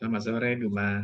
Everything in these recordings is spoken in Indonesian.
Selamat sore, Bima.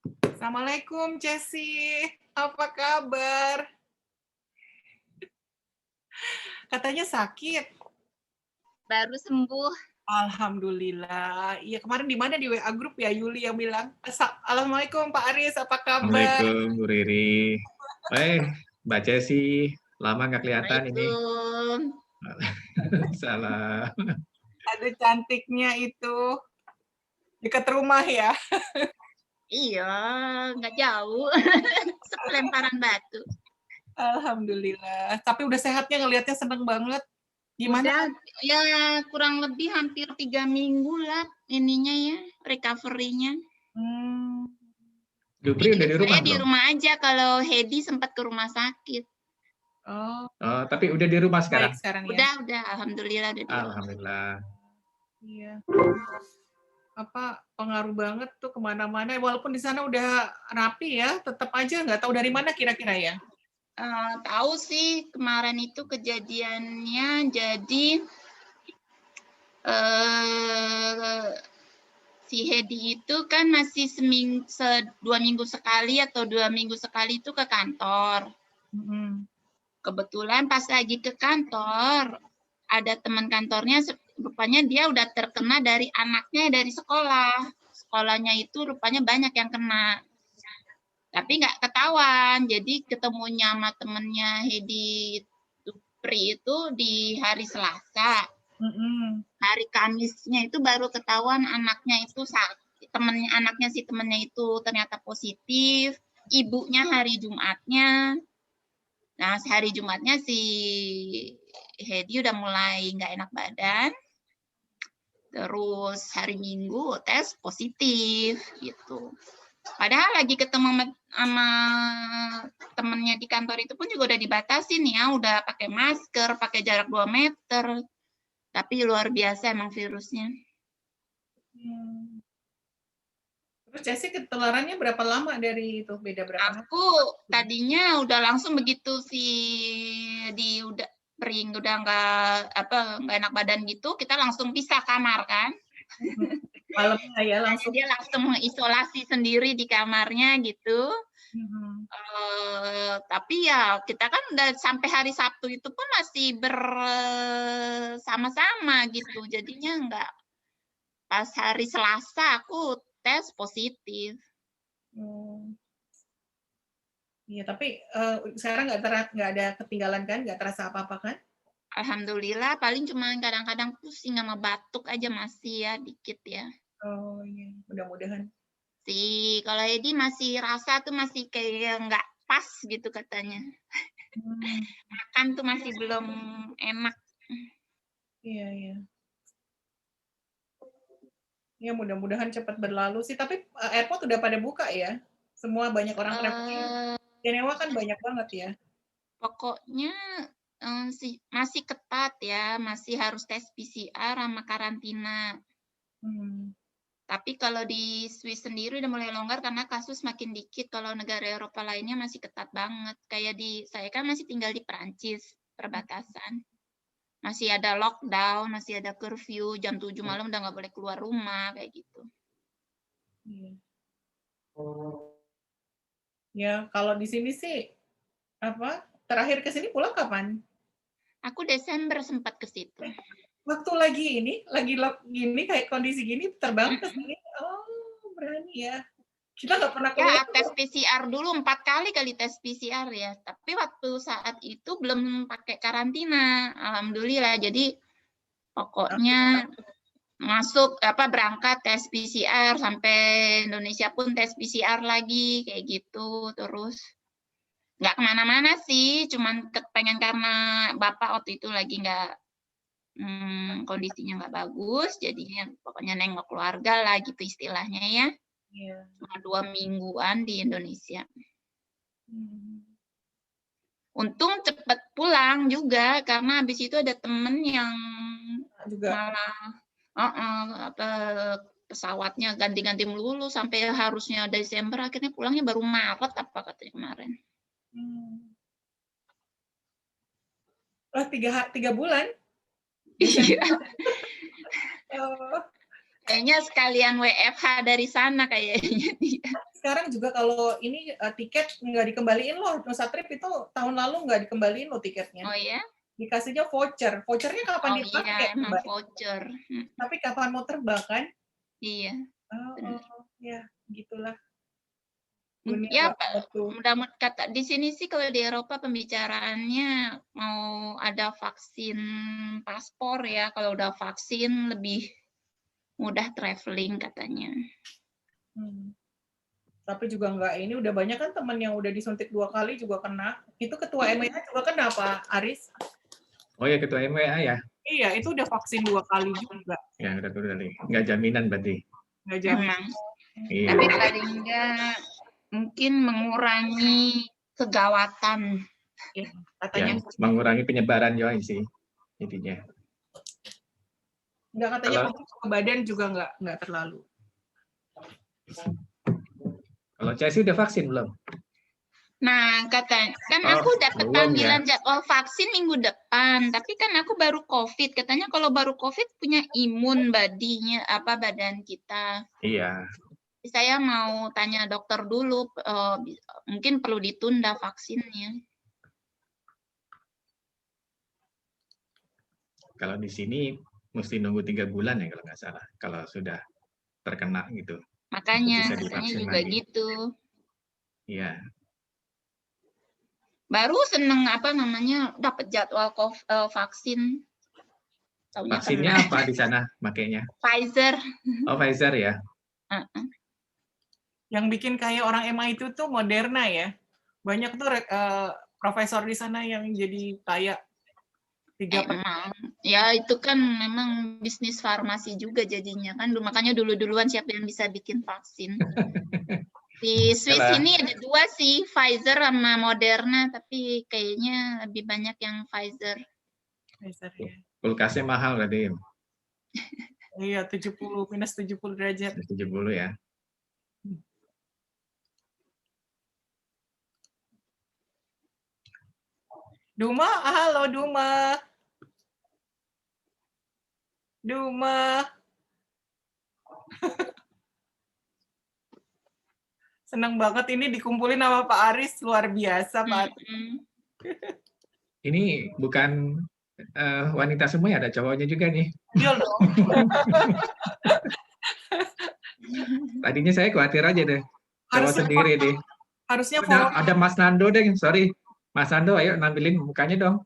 Assalamualaikum, Cesi. Apa kabar? Katanya sakit. Baru sembuh. Alhamdulillah. Iya, kemarin di mana di WA grup ya Yuli yang bilang, Assalamualaikum Pak Aris, apa kabar? Assalamualaikum Bu Riri. Mbak Cesi, lama nggak kelihatan ini. Assalamualaikum. Salam. Aduh, cantiknya itu. Dekat rumah ya. Iya, nggak jauh. Sepelemparan batu. Alhamdulillah. Tapi udah sehatnya, ngelihatnya seneng banget. Gimana? Udah, ya kurang lebih hampir 3 minggu lah ininya ya, recovery-nya. Jupri udah di rumah Saya di belum? rumah aja, kalau Hedi sempat ke rumah sakit. Oh, Tapi udah di rumah sekarang? baik sekarang ya. Udah, alhamdulillah udah di rumah. Alhamdulillah. Iya. Apa pengaruh banget tuh kemana-mana. Walaupun di sana udah rapi ya, tetap aja nggak tahu dari mana kira-kira ya. Tahu sih kemarin itu kejadiannya, jadi si Hedi itu kan masih 2 minggu sekali atau 2 minggu sekali itu ke kantor. Kebetulan pas lagi ke kantor, ada teman kantornya, rupanya dia udah terkena dari anaknya dari sekolah. Sekolahnya itu rupanya banyak yang kena. Tapi nggak ketahuan, jadi ketemunya sama temennya Hedi Supri itu di hari Selasa. Hari Kamisnya itu baru ketahuan anaknya itu sakit, anaknya si temennya itu ternyata positif, ibunya hari Jumatnya. Nah, hari Jumatnya si Hedi udah mulai nggak enak badan. Terus hari Minggu tes positif gitu. Padahal lagi ketemu sama temennya di kantor itu pun juga udah dibatasin ya, udah pakai masker, pakai jarak 2 meter. Tapi luar biasa emang virusnya. Terus Cesi ketularannya berapa lama dari itu? Beda berapa? Aku tadinya udah langsung begitu udah kering, udah nggak enak badan gitu, kita langsung pisah kamar kan. Malamnya ya langsung. Dia langsung mengisolasi sendiri di kamarnya gitu. Tapi ya kita kan udah sampai hari Sabtu itu pun masih bersama-sama gitu. Jadinya nggak, pas hari Selasa aku tes positif. Iya, tapi sekarang nggak ada ketinggalan kan? Nggak terasa apa-apa kan? Alhamdulillah, paling cuma kadang-kadang pusing sama batuk aja masih ya, dikit ya. Oh iya, mudah-mudahan. Kalau Edi masih rasa tuh masih kayak nggak pas gitu katanya. Makan tuh masih belum enak. Iya, iya. Ya mudah-mudahan cepat berlalu sih. Tapi airport udah pada buka ya? Semua banyak orang traveling. Jenewa kan banyak banget ya. Pokoknya masih ketat ya, masih harus tes PCR sama karantina. Tapi kalau di Swiss sendiri udah mulai longgar karena kasus makin dikit. Kalau negara Eropa lainnya masih ketat banget. Kayak saya kan masih tinggal di Perancis, perbatasan. Masih ada lockdown, masih ada curfew, jam 7 malam udah nggak boleh keluar rumah, kayak gitu. Ya, kalau di sini sih, terakhir ke sini pulang kapan? Aku Desember sempat ke situ. Waktu lagi gini, kayak kondisi gini, terbang ke sini, oh berani ya. Kita nggak pernah keluar. Ya, tes PCR dulu 4 kali tes PCR ya. Tapi waktu saat itu belum pakai karantina, alhamdulillah. Jadi pokoknya berangkat tes PCR, sampai Indonesia pun tes PCR lagi kayak gitu. Terus nggak kemana-mana sih, cuman pengen karena bapak waktu itu lagi nggak kondisinya nggak bagus, jadinya pokoknya nengok keluarga lah gitu istilahnya ya. Cuma 2 mingguan di Indonesia. Untung cepet pulang juga, karena habis itu ada temen yang malah pesawatnya ganti-ganti melulu sampai harusnya Desember, akhirnya pulangnya baru Maret apa katanya kemarin. Oh, 3 bulan? Iya. Kayaknya sekalian WFH dari sana kayaknya dia. sekarang juga kalau ini tiket nggak dikembaliin loh. Nusa Trip itu tahun lalu nggak dikembaliin loh tiketnya. Oh ya? Dikasihnya voucher. Vouchernya kapan Oh dipakai, iya, emang Mbak? voucher. Tapi kapan mau terbang kan? Iya. Oh, ya, gitulah. Ya, Dunia waktu. mudah-mudahan kata di sini sih kalau di Eropa pembicaraannya mau ada vaksin paspor ya. Kalau udah vaksin lebih mudah traveling katanya. Tapi juga enggak, ini udah banyak kan teman yang udah disuntik 2 kali juga kena. Itu ketua MWA juga kena, Pak Aris. Oh ya, ketua MWA ya? Iya, itu udah vaksin 2 kali juga. Ya, udah kali. Nggak jaminan berarti. Nggak jamin. Memang. Iya. Tapi paling enggak mungkin mengurangi kegawatan. Ya, katanya Ya, mengurangi penyebaran juga sih intinya. enggak, katanya ke badan juga enggak terlalu. Kalau Chelsea udah vaksin belum? Nah, aku dapat panggilan ya. jadwal vaksin minggu depan, tapi kan aku baru COVID. Katanya kalau baru COVID punya imun badan kita. Iya. Saya mau tanya dokter dulu, mungkin perlu ditunda vaksinnya. Kalau di sini mesti nunggu 3 bulan ya kalau nggak salah. Kalau sudah terkena gitu. Makanya katanya juga lagi. Gitu. Iya. Baru seneng dapat jadwal vaksin. Vaksinnya apa di sana makanya? Pfizer. Oh, Pfizer ya. Yang bikin kayak orang MA itu tuh Moderna ya. Banyak tuh profesor di sana yang jadi kaya. Ya itu kan memang bisnis farmasi juga jadinya kan. Makanya duluan siapa yang bisa bikin vaksin. Di Swiss ini ada 2 sih, Pfizer sama Moderna, tapi kayaknya lebih banyak yang Pfizer. Ya. Kulkasnya mahal berarti. Iya, minus 70 derajat. 70 ya. Duma, halo Duma. Duma. Senang banget ini dikumpulin sama Pak Aris, luar biasa Pak. Ini bukan wanita semua ya, ada cowoknya juga nih. Iya loh. Tadinya saya khawatir aja deh. Cowok sendiri deh. Harusnya ada Mas Nando deh, sorry. Mas Nando, ayo nampilin mukanya dong.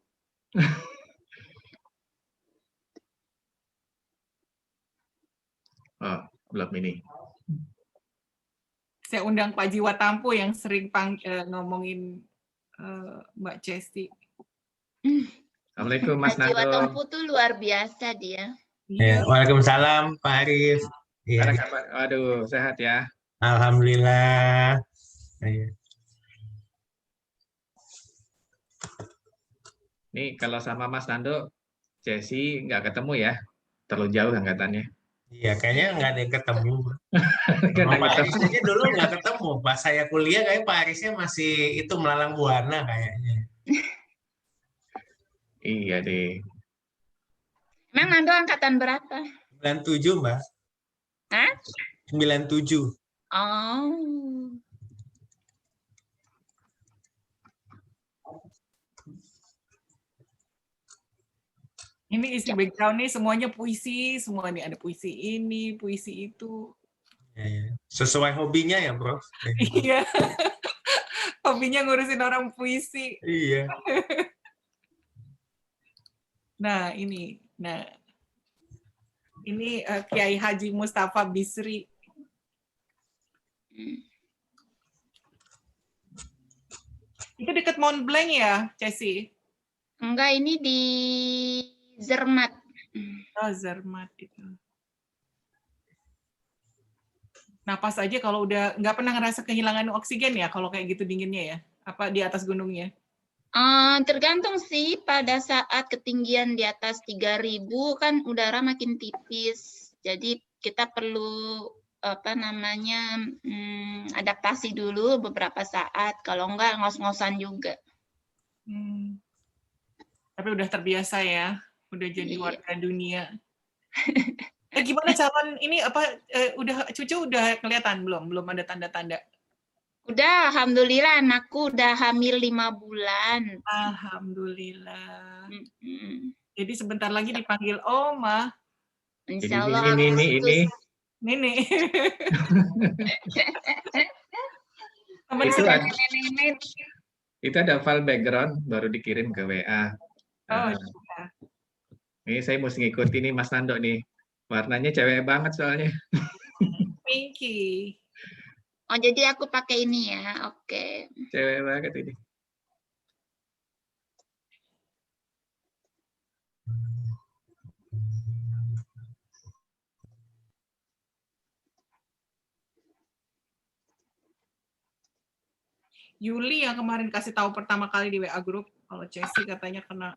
Oh, belum ini. Saya undang Pak Jiwa Tampu yang sering ngomongin Mbak Chesti. Assalamualaikum Mas Nando. Pak Jiwa Tampu tuh luar biasa dia. Ya, waalaikumsalam Pak Arif. Ada kabar? Aduh, sehat ya. Alhamdulillah. Nih kalau sama Mas Nando, Jesse nggak ketemu ya, terlalu jauh angkatannya. Iya, kayaknya nggak ada yang ketemu. Pak Aris aja dulu nggak ketemu. Pas saya kuliah kayak Pak Arisnya masih itu melalang buana kayaknya. Iya deh. Emang Nando angkatan berapa? 97, Mbak. Hah? 97. Oh. Ini isi background nih semuanya puisi, semua nih ada puisi ini, puisi itu. Ya. Sesuai hobinya ya, Bro. Iya. Hobinya ngurusin orang puisi. Iya. Nah, ini. Nah. Ini Kiai Haji Mustafa Bisri. Itu dekat Mont Blanc ya, Cesi? Enggak, ini di Zermatt. Oh, Zermatt itu. Napas aja kalau udah nggak pernah ngerasa kehilangan oksigen ya kalau kayak gitu dinginnya ya? Apa di atas gunungnya? Tergantung sih, pada saat ketinggian di atas 3.000 kan udara makin tipis. Jadi kita perlu adaptasi dulu beberapa saat. Kalau enggak ngos-ngosan juga. Tapi udah terbiasa ya, udah jadi warga dunia. Gimana calon ini cucu udah kelihatan belum? Belum ada tanda-tanda? Udah, alhamdulillah anakku udah hamil 5 bulan. Alhamdulillah. Mm-mm. Jadi sebentar lagi dipanggil Oma. Jadi Insya Allah ini Agustus. Nini. Temen Itu saya. Nenek-nenek. itu ada file background baru dikirim ke WA. Oh, Nah, ini saya mesti ngikutin nih Mas Nando nih. Warnanya cewek banget soalnya. Pinky. Oh, jadi aku pakai ini ya. Oke. Cewek banget ini. Yuli yang kemarin kasih tahu pertama kali di WA Group kalau Chelsea katanya kena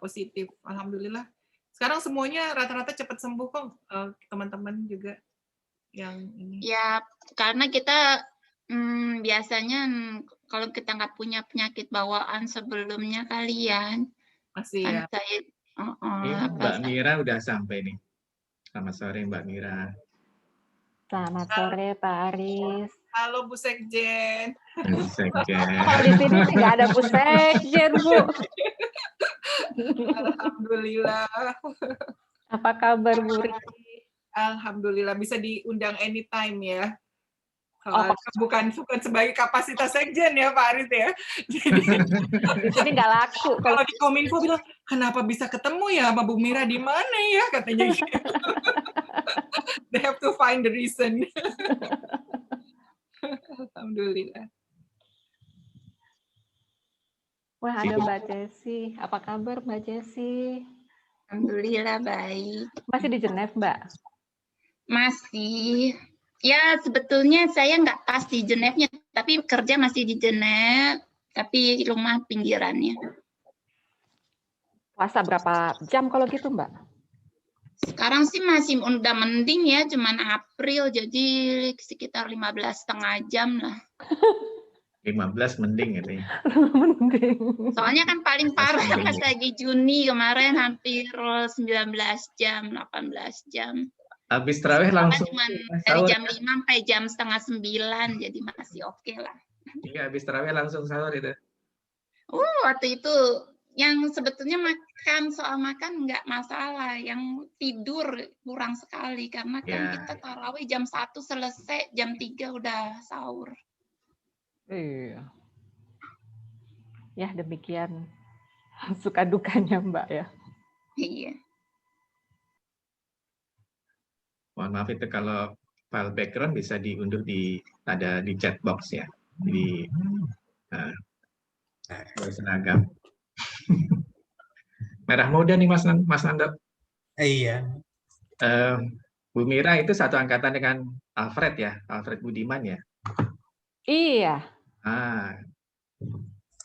positif. Alhamdulillah. Sekarang semuanya rata-rata cepat sembuh kok, teman-teman juga yang ini. Ya, karena kita biasanya kalau kita nggak punya penyakit bawaan sebelumnya kalian. Masih ya. Kan saya, Ini Mbak Mira udah sampai nih. Selamat sore Mbak Mira. Selamat sore Pak Aris. Halo Bu Sekjen. Oh, di sini sih nggak ada Bu Sekjen, Bu. Alhamdulillah. Apa kabar Bu Riki? Alhamdulillah bisa diundang anytime ya. Oh, Bukan sebagai kapasitas sekjen ya Pak Aris ya. di sini nggak laku. Kalau di Kominfo bilang, kenapa bisa ketemu ya sama Bu Mira di mana ya katanya gitu. They have to find the reason. Alhamdulillah. Wah, ada Mbak Jessi. Apa kabar Mbak Jessi? Alhamdulillah baik. Masih di Genève, Mbak? Masih. Ya, sebetulnya saya nggak pas di Genève-nya, tapi kerja masih di Genève, tapi rumah pinggirannya. Puasa berapa jam kalau gitu, Mbak? Sekarang sih masih udah mending ya, cuman April, jadi sekitar 15,5 jam lah. 15 mending gitu ya. Mending. Soalnya kan paling parah pas lagi Juni kemarin hampir 19 jam, 18 jam. Habis terawih langsung Cuma dari sahur. jam 5 sampai jam 8:30, jadi masih oke lah. Iya, habis terawih langsung sahur itu. Waktu itu yang sebetulnya soal makan nggak masalah, yang tidur kurang sekali karena kan kita tarawih jam 1 selesai, jam 3 udah sahur. Iya. Ya, demikian suka dukanya Mbak ya. Iya. Mohon maaf itu kalau file background bisa diunduh ada di chat box ya. Di seragam. Merah muda nih Mas Nando. Iya. Bu Mira itu satu angkatan dengan Alfred ya, Alfred Budiman ya. Iya.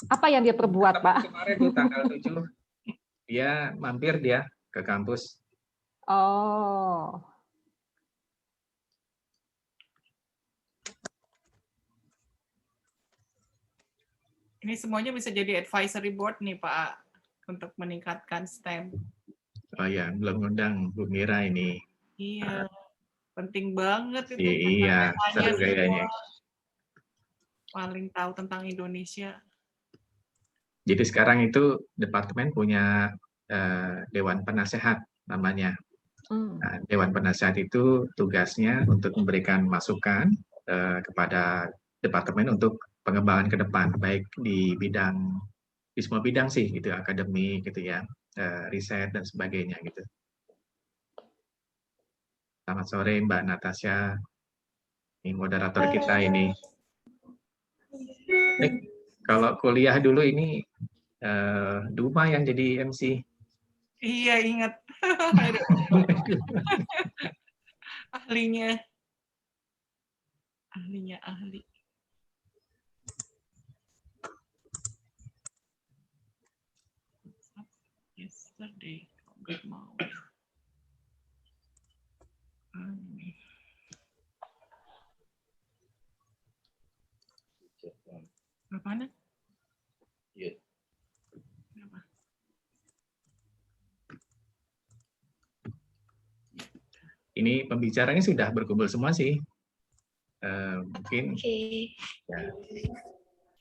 Apa yang dia perbuat, Pak? Kemarin tuh tanggal 7 dia mampir ke kampus. Oh. Ini semuanya bisa jadi advisory board nih Pak, untuk meningkatkan STEM. Oh ya, belum ngundang Bu Mira ini. Iya, penting banget itu. Iya, seru kayaknya. Paling tahu tentang Indonesia. Jadi sekarang itu departemen punya Dewan Penasehat namanya. Nah, Dewan Penasehat itu tugasnya untuk memberikan masukan kepada departemen untuk pengembangan ke depan, baik di semua bidang sih, gitu, akademik, gitu ya, riset dan sebagainya, gitu. Selamat sore Mbak Natasha, ini moderator kita ini. Kalau kuliah dulu ini Duma yang jadi MC. Iya, ingat. Ahli. Yesterday, nggak mau. Mana? Iya. Ini pembicaranya sudah berkumpul semua sih. Mungkin Oke. ya,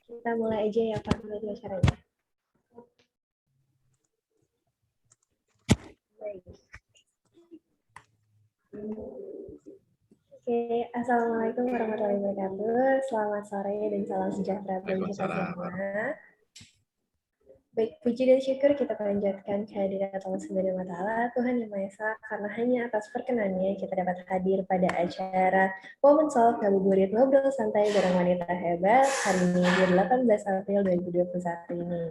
Kita mulai aja ya Pak dari acaranya. Baik. Oke, Assalamualaikum warahmatullahi wabarakatuh. Selamat sore dan salam sejahtera bagi kita semua. Baik, puji dan syukur kita panjatkan kehadirat Allah Subhanahu wa Ta'ala, Tuhan Yang Maha Esa, karena hanya atas perkenannya kita dapat hadir pada acara Women Solve Ngabuburit Ngobrol Santai bareng Wanita Hebat hari ini di 18 April 2021 ini.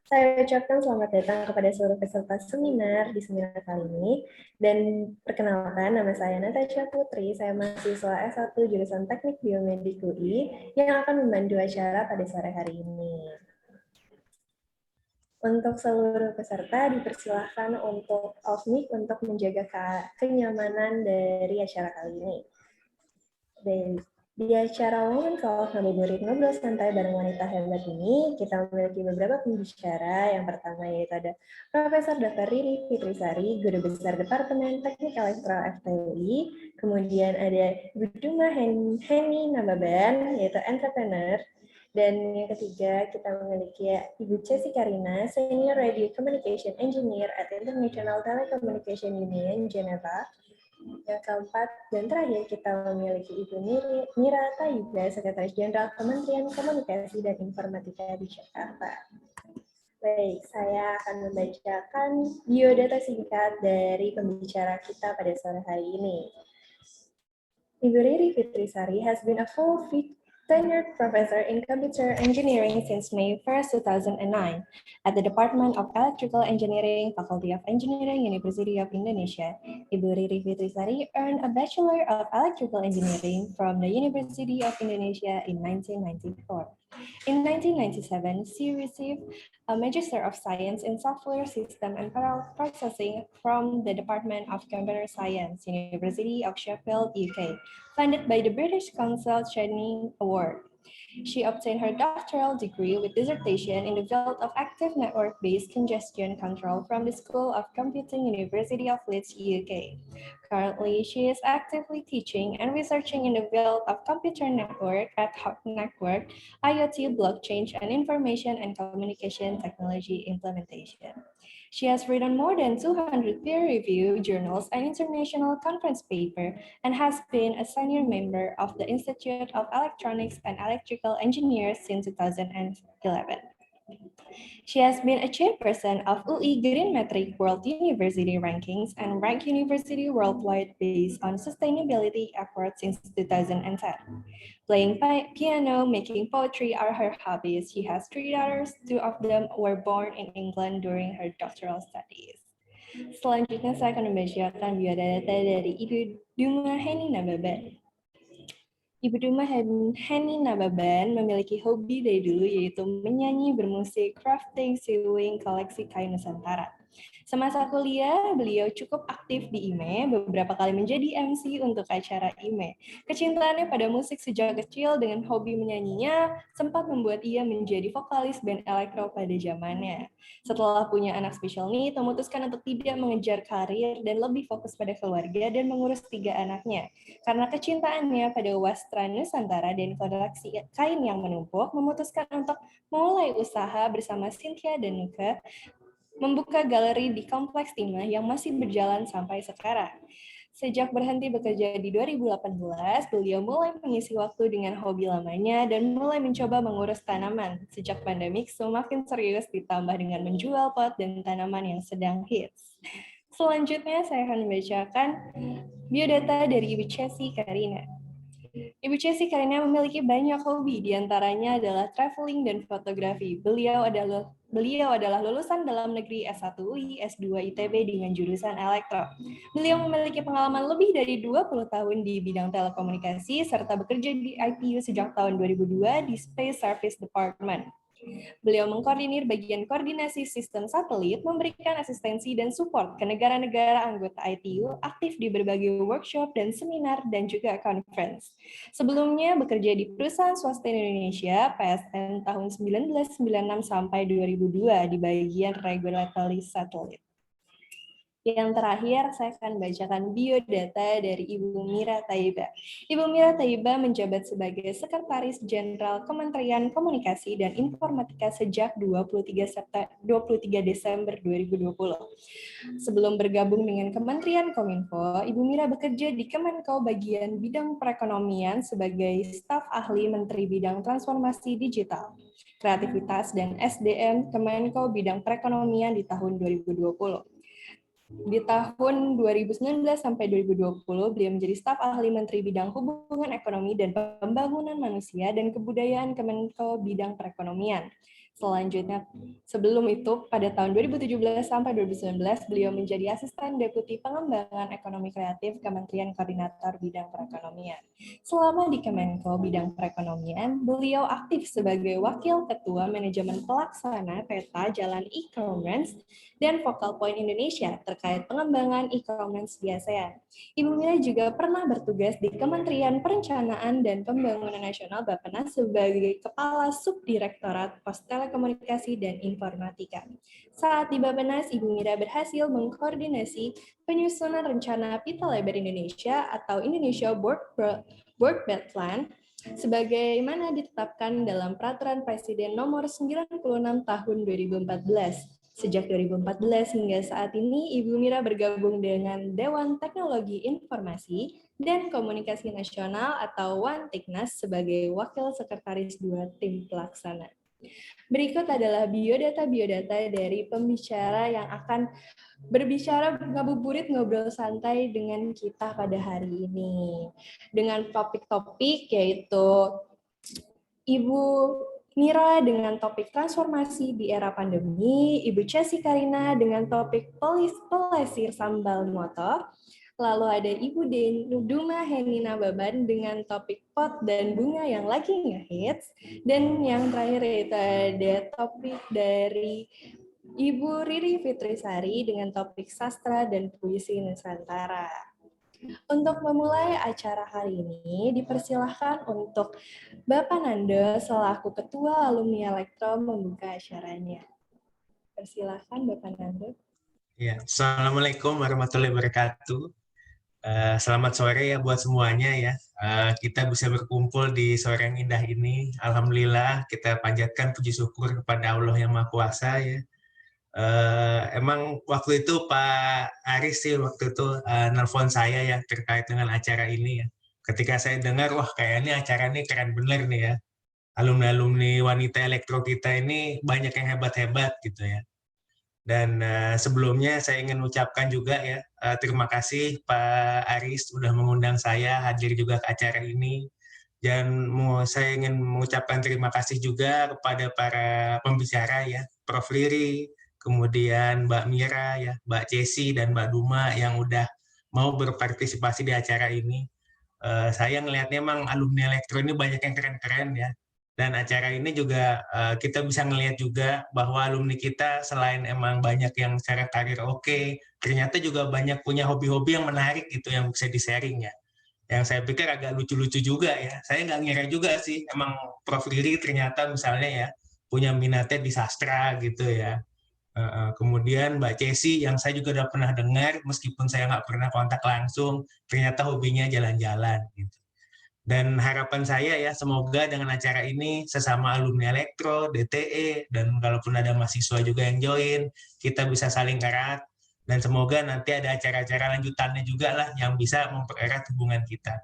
Saya ucapkan selamat datang kepada seluruh peserta seminar di seminar kali ini. Dan perkenalkan, nama saya Natasha Putri, saya mahasiswa S1 jurusan Teknik Biomedik UI yang akan membantu acara pada sore hari ini. Untuk seluruh peserta dipersilahkan untuk off mic untuk menjaga kenyamanan dari acara kali ini. Dan di acara Women Solve Ngabuburit Ngobrol Santai bareng Wanita Hebat ini, kita memiliki beberapa pembicara. Yang pertama yaitu ada Profesor Dr. Riri Fitrisari, Guru Besar Departemen Teknik Elektro FTUI. Kemudian ada Ibu Duma Heni Nababan, yaitu entrepreneur. Dan yang ketiga, kita memiliki Ibu Cesi Karina, Senior Radio Communication Engineer at International Telecommunication Union, Geneva. Yang keempat dan terakhir, kita memiliki Ibu Mira Tayyiba, Sekretaris Jenderal Kementerian Komunikasi dan Informatika di Jakarta. Baik, saya akan membacakan biodata singkat dari pembicara kita pada sore hari ini. Ibu Riri Fitrisari has been a full tenured professor in computer engineering since May 1st, 2009 at the Department of Electrical Engineering, Faculty of Engineering, University of Indonesia. Ibu Riri Fitrisari earned a Bachelor of Electrical Engineering from the University of Indonesia in 1994. In 1997, she received a Magister of Science in Software System and Parallel Processing from the Department of Computer Science, University of Sheffield, UK, funded by the British Council Training Award. She obtained her doctoral degree with dissertation in the field of active network-based congestion control from the School of Computing, University of Leeds, UK. Currently, she is actively teaching and researching in the field of computer network, ad hoc network, IoT, blockchain, and information and communication technology implementation. She has written more than 200 peer-reviewed journals and international conference papers and has been a senior member of the Institute of Electronics and Electrical Engineers since 2011. She has been a chairperson of UI Green Metric World University Rankings and Rank University Worldwide based on sustainability efforts since 2010. Playing piano, making poetry are her hobbies. She has 3 daughters, 2 of them were born in England during her doctoral studies. Selanjutnya saya akan membacakan biodata dari Ibu Duma Heni Nababan. Ibu Duma Heni Nababan memiliki hobi dari dulu yaitu menyanyi, bermusik, crafting, sewing, koleksi kain Nusantara. Semasa kuliah, beliau cukup aktif di IME, beberapa kali menjadi MC untuk acara IME. Kecintaannya pada musik sejak kecil dengan hobi menyanyinya sempat membuat ia menjadi vokalis band elektro pada zamannya. Setelah punya anak special need, memutuskan untuk tidak mengejar karir dan lebih fokus pada keluarga dan mengurus 3 anaknya. Karena kecintaannya pada wastra Nusantara dan koleksi kain yang menumpuk, memutuskan untuk memulai usaha bersama Cynthia dan Nuka, membuka galeri di Kompleks Timah yang masih berjalan sampai sekarang. Sejak berhenti bekerja di 2018, beliau mulai mengisi waktu dengan hobi lamanya dan mulai mencoba mengurus tanaman. Sejak pandemik semakin serius ditambah dengan menjual pot dan tanaman yang sedang hits. Selanjutnya saya akan membacakan biodata dari Ibu Cesi Karina. Ibu Cesi Karina memiliki banyak hobi, diantaranya adalah traveling dan fotografi. Beliau adalah lulusan dalam negeri S1 UI, S2 ITB dengan jurusan elektro. Beliau memiliki pengalaman lebih dari 20 tahun di bidang telekomunikasi, serta bekerja di ITU sejak tahun 2002 di Space Service Department. Beliau mengkoordinir bagian koordinasi sistem satelit, memberikan asistensi dan support ke negara-negara anggota ITU, aktif di berbagai workshop dan seminar dan juga conference. Sebelumnya bekerja di perusahaan swasta Indonesia, PSN tahun 1996 sampai 2002 di bagian regulatory satelit. Yang terakhir, saya akan bacakan biodata dari Ibu Mira Taiba. Ibu Mira Taiba menjabat sebagai Sekretaris Jenderal Kementerian Komunikasi dan Informatika sejak 23 Desember 2020. Sebelum bergabung dengan Kementerian Kominfo, Ibu Mira bekerja di Kemenko bagian bidang perekonomian sebagai staf ahli Menteri Bidang Transformasi Digital, Kreativitas, dan SDM Kemenko bidang perekonomian di tahun 2020. Di tahun 2019 sampai 2020, beliau menjadi staf ahli Menteri Bidang Hubungan Ekonomi dan Pembangunan Manusia dan Kebudayaan Kemenko bidang perekonomian. Selanjutnya, sebelum itu, pada tahun 2017 sampai 2019, beliau menjadi asisten deputi pengembangan ekonomi kreatif Kementerian Koordinator Bidang Perekonomian. Selama di Kemenko bidang perekonomian, beliau aktif sebagai wakil ketua manajemen pelaksana peta jalan e-commerce dan Focal Point Indonesia terkait pengembangan e-commerce di ASEAN. Ibu Mira juga pernah bertugas di Kementerian Perencanaan dan Pembangunan Nasional Bappenas sebagai Kepala Subdirektorat Pos Telekomunikasi dan Informatika. Saat di Bappenas, Ibu Mira berhasil mengkoordinasi penyusunan rencana pita lebar Indonesia atau Indonesia Broadband Plan sebagaimana ditetapkan dalam Peraturan Presiden Nomor 96 Tahun 2014. Sejak 2014 hingga saat ini, Ibu Mira bergabung dengan Dewan Teknologi Informasi dan Komunikasi Nasional atau Wantiknas sebagai Wakil Sekretaris 2 Tim Pelaksana. Berikut adalah biodata-biodata dari pembicara yang akan berbicara ngabuburit ngobrol santai dengan kita pada hari ini. Dengan topik-topik yaitu Ibu Mira dengan topik transformasi di era pandemi, Ibu Chelsea Karina dengan topik pelesir sambal motor, lalu ada Ibu Duma Henina Baban dengan topik pot dan bunga yang lagi ngehits, dan yang terakhir yaitu ada topik dari Ibu Riri Fitrisari dengan topik sastra dan puisi Nusantara. Untuk memulai acara hari ini, dipersilahkan untuk Bapak Nando selaku Ketua Alumni Elektro membuka acaranya. Persilahkan Bapak Nando. Ya, Assalamualaikum warahmatullahi wabarakatuh. Selamat sore ya buat semuanya ya. Kita bisa berkumpul di sore yang indah ini. Alhamdulillah kita panjatkan puji syukur kepada Allah yang Maha Kuasa ya. Emang waktu itu Pak Aris sih waktu itu nelpon saya ya terkait dengan acara ini ya. Ketika saya dengar, wah kayaknya acara ini keren bener nih ya. Alumni-alumni wanita elektro kita ini banyak yang hebat-hebat gitu ya. Dan sebelumnya saya ingin ucapkan juga ya terima kasih Pak Aris sudah mengundang saya hadir juga ke acara ini. Dan saya ingin mengucapkan terima kasih juga kepada para pembicara ya, Prof. Riri, kemudian Mbak Mira, ya, Mbak Cesi, dan Mbak Duma yang udah mau berpartisipasi di acara ini. Saya ngelihatnya emang alumni elektro ini banyak yang keren-keren ya. Dan acara ini juga kita bisa ngelihat juga bahwa alumni kita selain emang banyak yang secara karir oke, ternyata juga banyak punya hobi-hobi yang menarik gitu yang bisa di-sharing ya. Yang saya pikir agak lucu-lucu juga ya. Saya nggak ngira juga sih, emang Prof. Riri ternyata misalnya ya punya minatnya di sastra gitu ya. Kemudian Mbak Cesi yang saya juga udah pernah dengar, meskipun saya nggak pernah kontak langsung, ternyata hobinya jalan-jalan gitu. Dan harapan saya ya, semoga dengan acara ini sesama alumni elektro, DTE, dan kalaupun ada mahasiswa juga yang join, kita bisa saling erat, dan semoga nanti ada acara-acara lanjutannya juga lah yang bisa mempererat hubungan kita.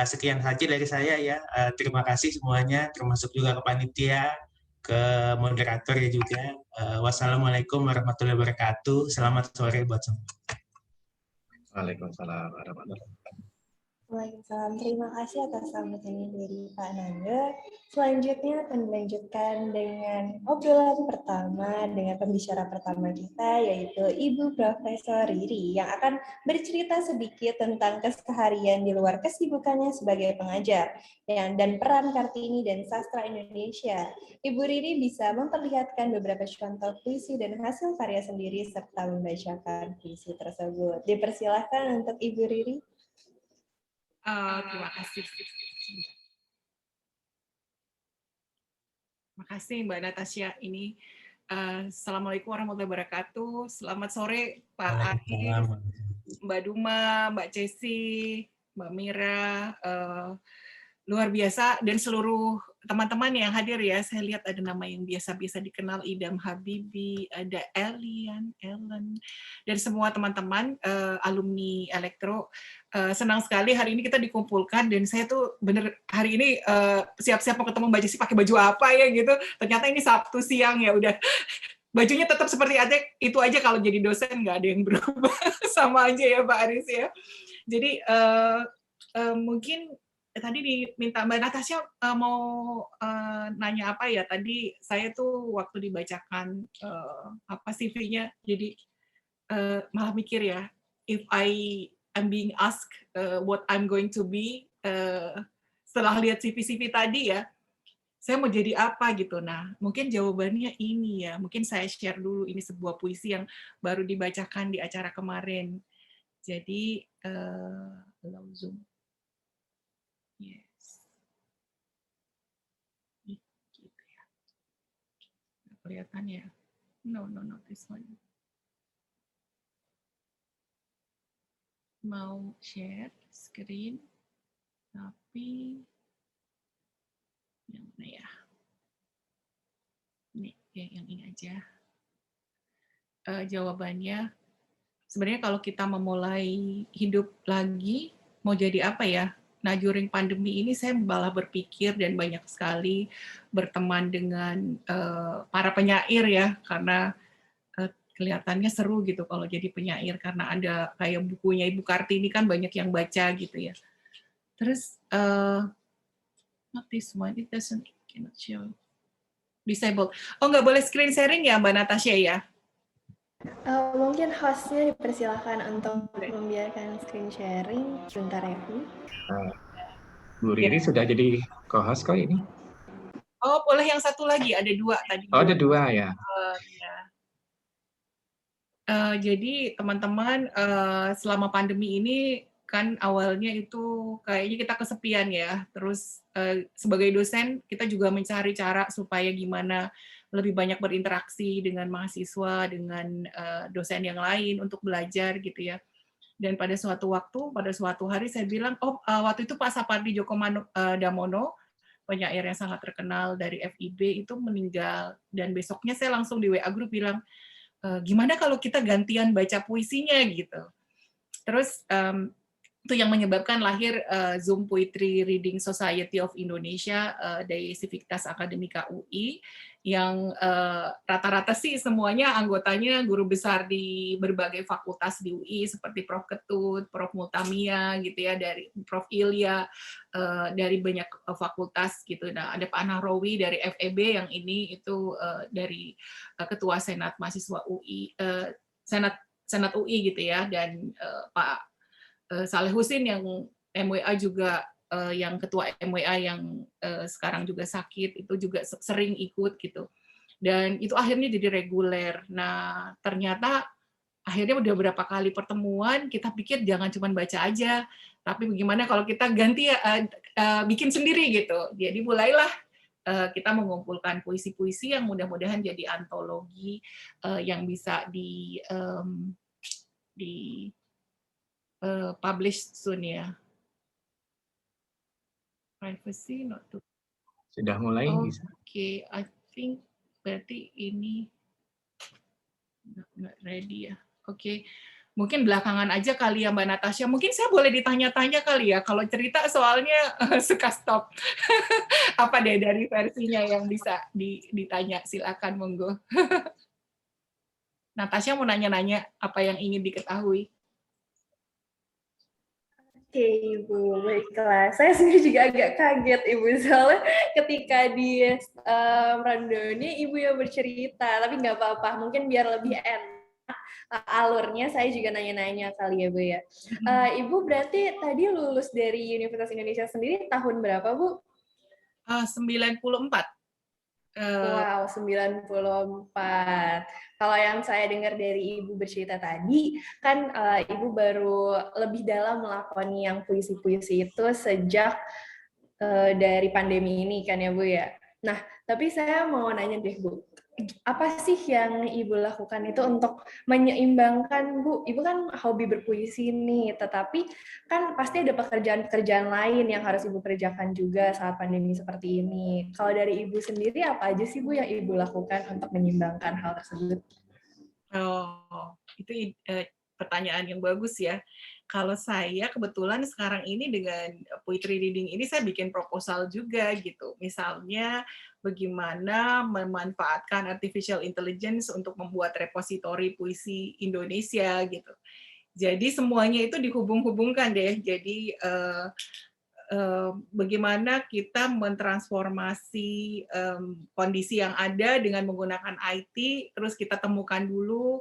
Sekian saja dari saya ya. Terima kasih semuanya, termasuk juga ke panitia, ke moderator ya juga. Wassalamualaikum warahmatullahi wabarakatuh. Selamat sore buat semua. Waalaikumsalam warahmatullahi wabarakatuh. Waalaikumsalam. Terima kasih atas sambutannya dari Pak Nanda. Selanjutnya akan dilanjutkan dengan obrolan pertama dengan pembicara pertama kita, yaitu Ibu Profesor Riri, yang akan bercerita sedikit tentang keseharian di luar kesibukannya sebagai pengajar dan peran Kartini dan sastra Indonesia. Ibu Riri bisa memperlihatkan beberapa contoh puisi dan hasil karya sendiri serta membacakan puisi tersebut. Dipersilahkan untuk Ibu Riri. Terima kasih. Terima kasih Mbak Natasha. Ini Assalamualaikum warahmatullahi wabarakatuh. Selamat sore Pak Aris, Waalaikumsalam. Mbak Duma, Mbak Cesi, Mbak Mira, luar biasa, dan seluruh teman-teman yang hadir ya. Saya lihat ada nama yang biasa-biasa dikenal, Idam Habibi, ada Ellen, dan semua teman-teman alumni Elektro. Senang sekali hari ini kita dikumpulkan, dan saya tuh bener hari ini siap-siap mau ketemu Mbak Jesi pakai baju apa ya gitu. Ternyata ini Sabtu siang ya udah. Bajunya tetap seperti itu aja, kalau jadi dosen nggak ada yang berubah. Sama aja ya Pak Aris ya. Jadi mungkin tadi diminta Mbak Natasha mau nanya apa ya. Tadi saya tuh waktu dibacakan apa CV-nya, jadi malah mikir ya, if I'm being asked what I'm going to be setelah lihat CV tadi ya, saya mau jadi apa gitu. Nah, mungkin jawabannya ini ya. Mungkin saya share dulu, ini sebuah puisi yang baru dibacakan di acara kemarin. Jadi, Zoom. Yes. Gitu ya. Kelihatan ya? No, not this one. Mau share screen, tapi yang mana ya? Ini yang ini aja. Jawabannya, sebenarnya kalau kita memulai hidup lagi, mau jadi apa ya? Nah, during pandemi ini saya malah berpikir dan banyak sekali berteman dengan para penyair ya, karena kelihatannya seru gitu kalau jadi penyair, karena ada kayak bukunya Ibu Kartini kan banyak yang baca gitu ya. Terus, not this one, it cannot show. Disabled. Oh, nggak boleh screen sharing ya Mbak Natasha ya? Mungkin hostnya dipersilakan untuk membiarkan screen sharing. Sebentar ya, Bu. Bu Riri sudah jadi co-host kok ini. Oh, boleh yang satu lagi, ada dua tadi. Oh, ada dua ya. Ya. Jadi teman-teman, selama pandemi ini kan awalnya itu kayaknya kita kesepian ya. Terus sebagai dosen kita juga mencari cara supaya gimana lebih banyak berinteraksi dengan mahasiswa, dengan dosen yang lain untuk belajar gitu ya. Dan pada suatu waktu, pada suatu hari saya bilang, waktu itu Pak Sapardi Djoko Damono, penyair yang sangat terkenal dari FIB itu meninggal. Dan besoknya saya langsung di WA Group bilang, gimana kalau kita gantian baca puisinya gitu. Terus itu yang menyebabkan lahir Zoom Poetry Reading Society of Indonesia dari Civitas Akademika UI, yang rata-rata sih semuanya anggotanya guru besar di berbagai fakultas di UI seperti Prof. Ketut, Prof. Multamia gitu ya, dari Prof. Ilya, dari banyak fakultas gitu. Nah, ada Pak Nahrawi dari FEB yang ini itu dari Ketua Senat Mahasiswa UI, Senat UI gitu ya, dan Pak Saleh Husin yang MWA juga, yang ketua MWA yang sekarang juga sakit, itu juga sering ikut gitu. Dan itu akhirnya jadi reguler. Nah, ternyata akhirnya udah berapa kali pertemuan, kita pikir jangan cuma baca aja, tapi bagaimana kalau kita ganti bikin sendiri gitu. Jadi mulailah kita mengumpulkan puisi-puisi yang mudah-mudahan jadi antologi yang bisa di publish soon ya. Privacy not to. Sudah mulai. Oke, I think berarti ini nggak ready ya. Oke. Mungkin belakangan aja kali ya Mbak Natasha. Mungkin saya boleh ditanya-tanya kali ya. Kalau cerita soalnya suka stop. Apa deh dari versinya yang bisa ditanya? Silakan monggo. Natasha mau nanya-nanya apa yang ingin diketahui. Oke, Ibu. Baiklah. Saya sendiri juga agak kaget, Ibu. Soalnya ketika di rundown-nya Ibu yang bercerita. Tapi nggak apa-apa. Mungkin biar lebih enak alurnya, saya juga nanya-nanya kali ya, Bu ya. Ibu berarti tadi lulus dari Universitas Indonesia sendiri tahun berapa, Bu? 94. Wow, 94. Kalau yang saya dengar dari Ibu bercerita tadi, kan Ibu baru lebih dalam melakoni yang puisi-puisi itu sejak dari pandemi ini kan ya Bu ya. Nah, tapi saya mau nanya deh Bu, apa sih yang Ibu lakukan itu untuk menyeimbangkan, Bu? Ibu kan hobi berpuisi nih, tetapi kan pasti ada pekerjaan-pekerjaan lain yang harus Ibu kerjakan juga saat pandemi seperti ini. Kalau dari Ibu sendiri, apa aja sih, Bu, yang Ibu lakukan untuk menyeimbangkan hal tersebut? Oh, itu pertanyaan yang bagus ya. Kalau saya kebetulan sekarang ini dengan poetry reading ini saya bikin proposal juga gitu. Misalnya bagaimana memanfaatkan artificial intelligence untuk membuat repositori puisi Indonesia gitu. Jadi semuanya itu dihubung-hubungkan deh. Jadi bagaimana kita mentransformasi kondisi yang ada dengan menggunakan IT, terus kita temukan dulu,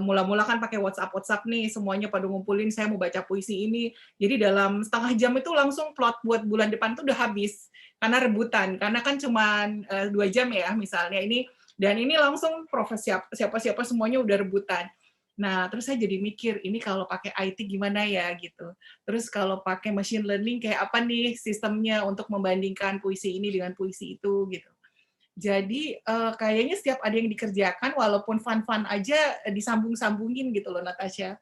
mula-mula kan pakai WhatsApp nih, semuanya pada ngumpulin, saya mau baca puisi ini. Jadi dalam setengah jam itu langsung plot buat bulan depan itu udah habis, karena rebutan. Karena kan cuma 2 jam ya misalnya ini, dan ini langsung siapa-siapa semuanya udah rebutan. Nah, terus saya jadi mikir, ini kalau pakai IT gimana ya gitu. Terus kalau pakai machine learning kayak apa nih sistemnya untuk membandingkan puisi ini dengan puisi itu gitu. Jadi kayaknya setiap ada yang dikerjakan walaupun fun-fun aja disambung-sambungin gitu loh Natasha.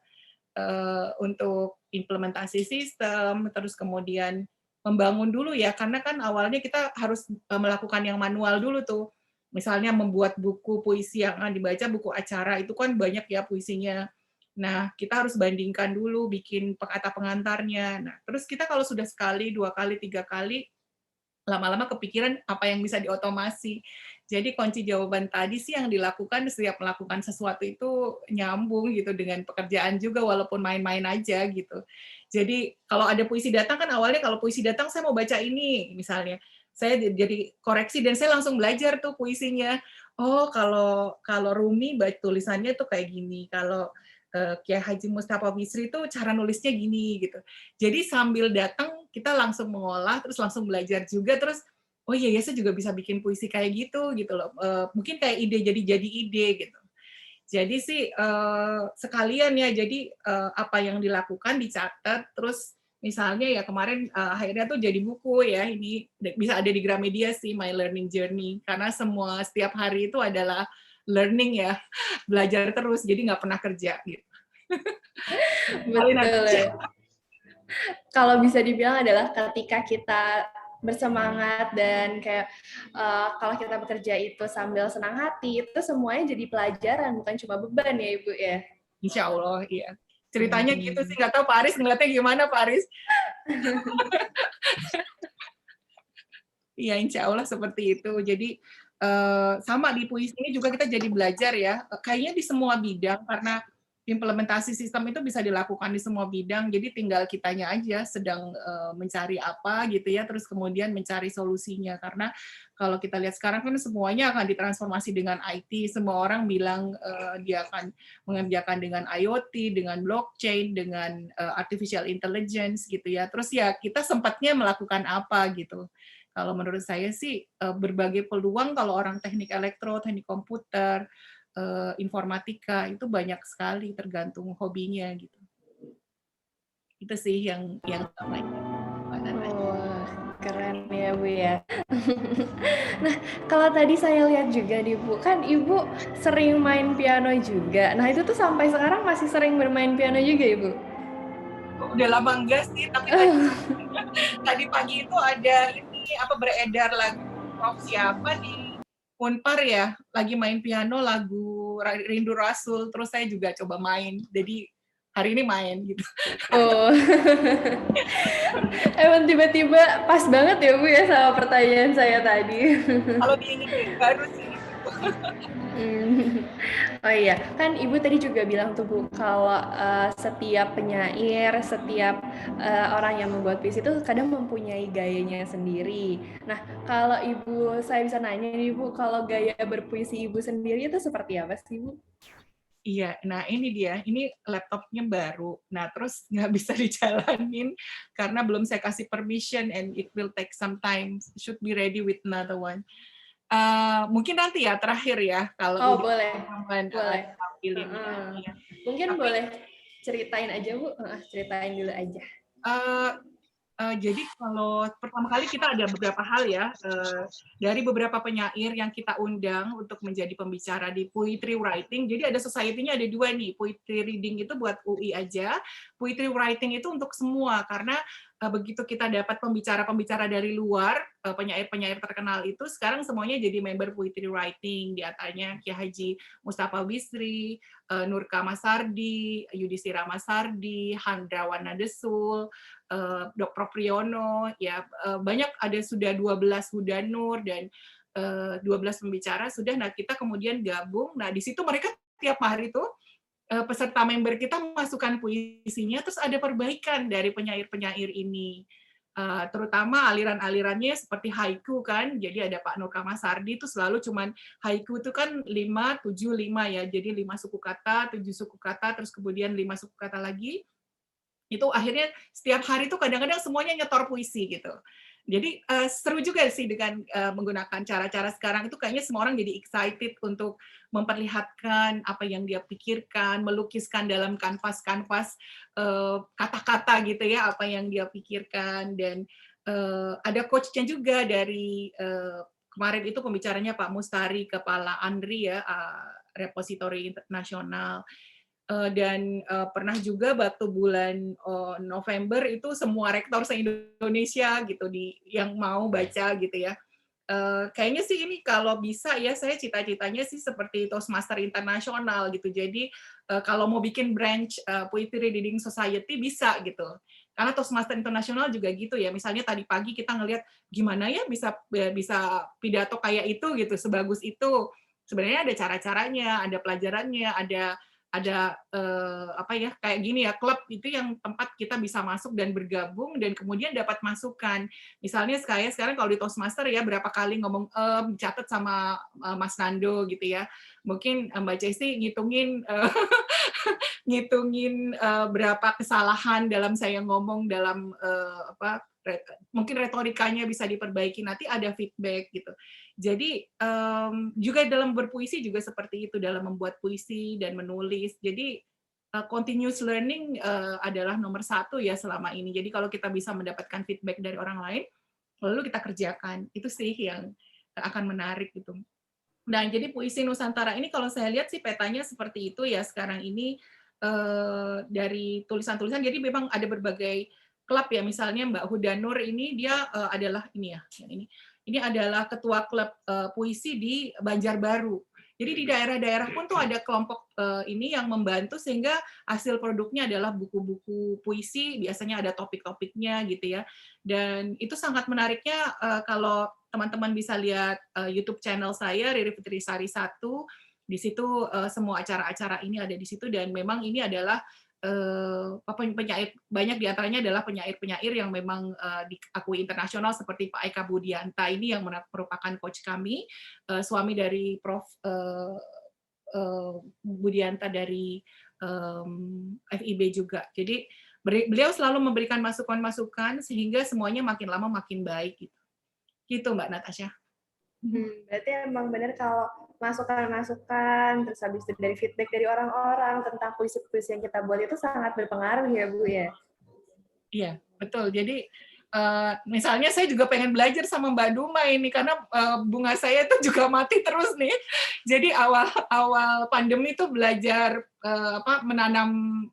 Untuk implementasi sistem, terus kemudian membangun dulu ya, karena kan awalnya kita harus melakukan yang manual dulu tuh. Misalnya membuat buku puisi yang dibaca, buku acara, itu kan banyak ya puisinya. Nah, kita harus bandingkan dulu, bikin kata pengantarnya. Nah, terus kita kalau sudah sekali, 2 kali, 3 kali, lama-lama kepikiran apa yang bisa diotomasi. Jadi kunci jawaban tadi sih yang dilakukan setiap melakukan sesuatu itu nyambung gitu dengan pekerjaan juga walaupun main-main aja gitu. Jadi kalau ada puisi datang kan awalnya kalau puisi datang saya mau baca ini misalnya. Saya jadi koreksi dan saya langsung belajar tuh puisinya. Oh, kalau Rumi tulisannya tuh kayak gini. Kalau Kiai Haji Mustafa Bisri itu cara nulisnya gini gitu. Jadi sambil datang kita langsung mengolah terus langsung belajar juga terus oh iya ya saya juga bisa bikin puisi kayak gitu loh. Mungkin kayak ide jadi ide gitu. Jadi sih sekalian ya jadi apa yang dilakukan dicatat terus misalnya ya kemarin akhirnya tuh jadi buku ya ini bisa ada di Gramedia sih My Learning Journey karena semua setiap hari itu adalah learning ya belajar terus jadi nggak pernah kerja gitu. Betul ya. Kalau bisa dibilang adalah ketika kita bersemangat dan kayak kalau kita bekerja itu sambil senang hati, itu semuanya jadi pelajaran, bukan cuma beban ya Ibu ya? Insya Allah, iya. Ceritanya gitu sih, nggak tahu Pak Aris ngeliatnya gimana Pak Aris? Iya, insya Allah seperti itu. Jadi sama di puisi ini juga kita jadi belajar ya. Kayaknya di semua bidang karena implementasi sistem itu bisa dilakukan di semua bidang. Jadi tinggal kitanya aja sedang mencari apa gitu ya, terus kemudian mencari solusinya. Karena kalau kita lihat sekarang kan semuanya akan ditransformasi dengan IT. Semua orang bilang dia akan mengerjakan dengan IoT, dengan blockchain, dengan artificial intelligence gitu ya. Terus ya kita sempatnya melakukan apa gitu. Kalau menurut saya sih berbagai peluang kalau orang teknik elektro, teknik komputer, informatika itu banyak sekali tergantung hobinya gitu. Itu sih yang utama. Keren ya Bu ya. Nah, kalau tadi saya lihat juga nih Bu, kan Ibu sering main piano juga. Nah, itu tuh sampai sekarang masih sering bermain piano juga ya Bu? Udah lama enggak sih, tapi tadi pagi itu ada ini apa beredar lagu Prof siapa di Unpar ya, lagi main piano lagu Rindu Rasul, terus saya juga coba main. Jadi hari ini main gitu. Oh. Emang tiba-tiba pas banget ya Bu ya sama pertanyaan saya tadi. Kalau diingetin baru sih. Oh iya, kan Ibu tadi juga bilang tuh Bu, kalau setiap penyair, setiap orang yang membuat puisi itu kadang mempunyai gayanya sendiri. Nah, kalau Ibu, saya bisa nanya nih Bu, kalau gaya berpuisi Ibu sendiri itu seperti apa sih Bu? Iya, nah ini dia, ini laptopnya baru, nah terus nggak bisa dijalanin karena belum saya kasih permission and it will take some time, should be ready with another one. Mungkin nanti ya terakhir ya kalau boleh. tampilin. Mungkin boleh ceritain aja Bu, ceritain dulu aja. Jadi kalau pertama kali kita ada beberapa hal ya, dari beberapa penyair yang kita undang untuk menjadi pembicara di poetry writing. Jadi ada society-nya ada 2 nih, poetry reading itu buat UI aja, poetry writing itu untuk semua, karena begitu kita dapat pembicara-pembicara dari luar, penyair-penyair terkenal itu sekarang semuanya jadi member poetry writing, di antaranya Kiai Haji Mustafa Bisri, Nurka Masardi, Yudhistira Masardi, Handrawan Nadesul, Dr. Priyono, ya banyak, ada sudah 12 Hudanur dan 12 pembicara sudah. Nah, kita kemudian gabung. Nah, di situ mereka tiap hari tuh peserta member kita masukkan puisinya, terus ada perbaikan dari penyair-penyair ini. Terutama aliran-alirannya seperti haiku kan, jadi ada Pak Nurka Masardi itu selalu cuman haiku itu kan 5, 7, 5 ya, jadi 5 suku kata, 7 suku kata, terus kemudian 5 suku kata lagi. Itu akhirnya setiap hari tuh kadang-kadang semuanya nyetor puisi gitu. Jadi seru juga sih dengan menggunakan cara-cara sekarang itu, kayaknya semua orang jadi excited untuk memperlihatkan apa yang dia pikirkan, melukiskan dalam kanvas-kanvas kata-kata gitu ya, apa yang dia pikirkan. Dan ada coach-nya juga dari kemarin itu pembicaranya Pak Mustari, Kepala Andri ya, Repository Internasional. Dan pernah juga waktu bulan November itu semua rektor se-Indonesia gitu yang mau baca gitu ya. Kayaknya sih ini kalau bisa ya, saya cita-citanya sih seperti Toastmaster Internasional gitu. Jadi kalau mau bikin branch Poetry Reading Society bisa gitu. Karena Toastmaster Internasional juga gitu ya. Misalnya tadi pagi kita ngelihat gimana ya bisa pidato kayak itu gitu, sebagus itu. Sebenarnya ada cara-caranya, ada pelajarannya, ada apa ya, kayak gini ya, klub itu yang tempat kita bisa masuk dan bergabung dan kemudian dapat masukan. Misalnya saya sekarang kalau di Toastmaster ya berapa kali ngomong catat sama Mas Nando gitu ya. Mungkin Mbak Cesi ngitungin ngitungin berapa kesalahan dalam saya ngomong dalam mungkin retorikanya bisa diperbaiki, nanti ada feedback gitu. Jadi juga dalam berpuisi juga seperti itu, dalam membuat puisi dan menulis. Jadi continuous learning adalah nomor 1 ya selama ini. Jadi kalau kita bisa mendapatkan feedback dari orang lain, lalu kita kerjakan. Itu sih yang akan menarik gitu. Nah, jadi puisi Nusantara ini kalau saya lihat sih petanya seperti itu ya sekarang ini, dari tulisan-tulisan. Jadi memang ada berbagai klub ya, misalnya Mbak Hudanur ini dia adalah ini ya, ini adalah ketua klub puisi di Banjarbaru. Jadi di daerah-daerah pun tuh ada kelompok ini yang membantu sehingga hasil produknya adalah buku-buku puisi, biasanya ada topik-topiknya gitu ya. Dan itu sangat menariknya kalau teman-teman bisa lihat YouTube channel saya, Riri Putrisari 1, di situ semua acara-acara ini ada di situ, dan memang ini adalah penyair, banyak diantaranya adalah penyair-penyair yang memang diakui internasional seperti Pak Eka Budianta ini yang merupakan coach kami, suami dari Prof. Budianta dari FIB juga. Jadi beliau selalu memberikan masukan-masukan sehingga semuanya makin lama makin baik gitu. Gitu Mbak Natasha. Berarti emang benar kalau masukan-masukan, terus habis itu dari feedback dari orang-orang tentang puisi-puisi yang kita buat itu sangat berpengaruh ya Bu ya? Iya, betul. Jadi misalnya saya juga pengen belajar sama Mbak Duma ini, karena bunga saya itu juga mati terus nih. Jadi awal pandemi itu belajar menanam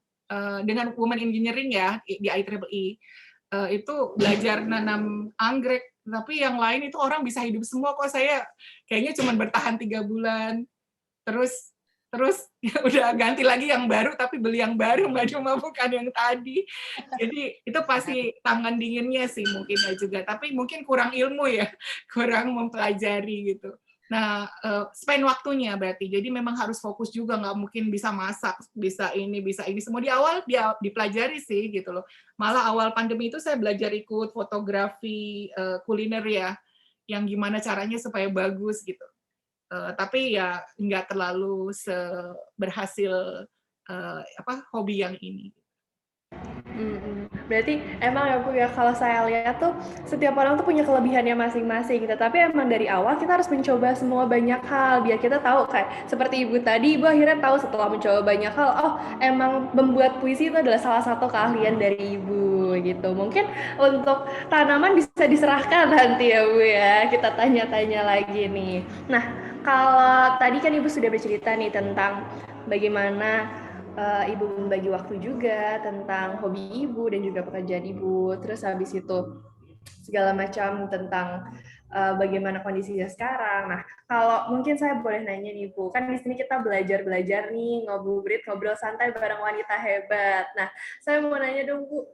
dengan Women Engineering ya, di IEEE. Itu belajar nanam anggrek, tapi yang lain itu orang bisa hidup semua, kok saya kayaknya cuma bertahan 3 bulan, terus ya udah ganti lagi yang baru, tapi beli yang baru Mbak Duma, bukan yang tadi. Jadi itu pasti tangan dinginnya sih mungkin ya juga, tapi mungkin kurang ilmu ya, kurang mempelajari gitu. Nah, spend waktunya berarti. Jadi memang harus fokus juga, nggak mungkin bisa masak, bisa ini, semua di awal dia dipelajari sih gitu loh. Malah awal pandemi itu saya belajar ikut fotografi kuliner ya, yang gimana caranya supaya bagus gitu. Tapi ya nggak terlalu berhasil hobi yang ini. Berarti emang ya Bu ya, kalau saya lihat tuh setiap orang tuh punya kelebihannya masing-masing gitu. Tapi emang dari awal kita harus mencoba semua banyak hal biar kita tahu, kayak seperti Ibu tadi, Ibu akhirnya tahu setelah mencoba banyak hal, oh emang membuat puisi itu adalah salah satu keahlian dari Ibu gitu. Mungkin untuk tanaman bisa diserahkan nanti ya Bu ya, kita tanya-tanya lagi nih. Nah, kalau tadi kan Ibu sudah bercerita nih tentang bagaimana Ibu membagi waktu juga, tentang hobi Ibu dan juga pekerjaan Ibu. Terus habis itu segala macam tentang bagaimana kondisinya sekarang. Nah, kalau mungkin saya boleh nanya nih Bu, kan di sini kita belajar nih, ngobrol santai bareng wanita hebat. Nah, saya mau nanya dong Bu,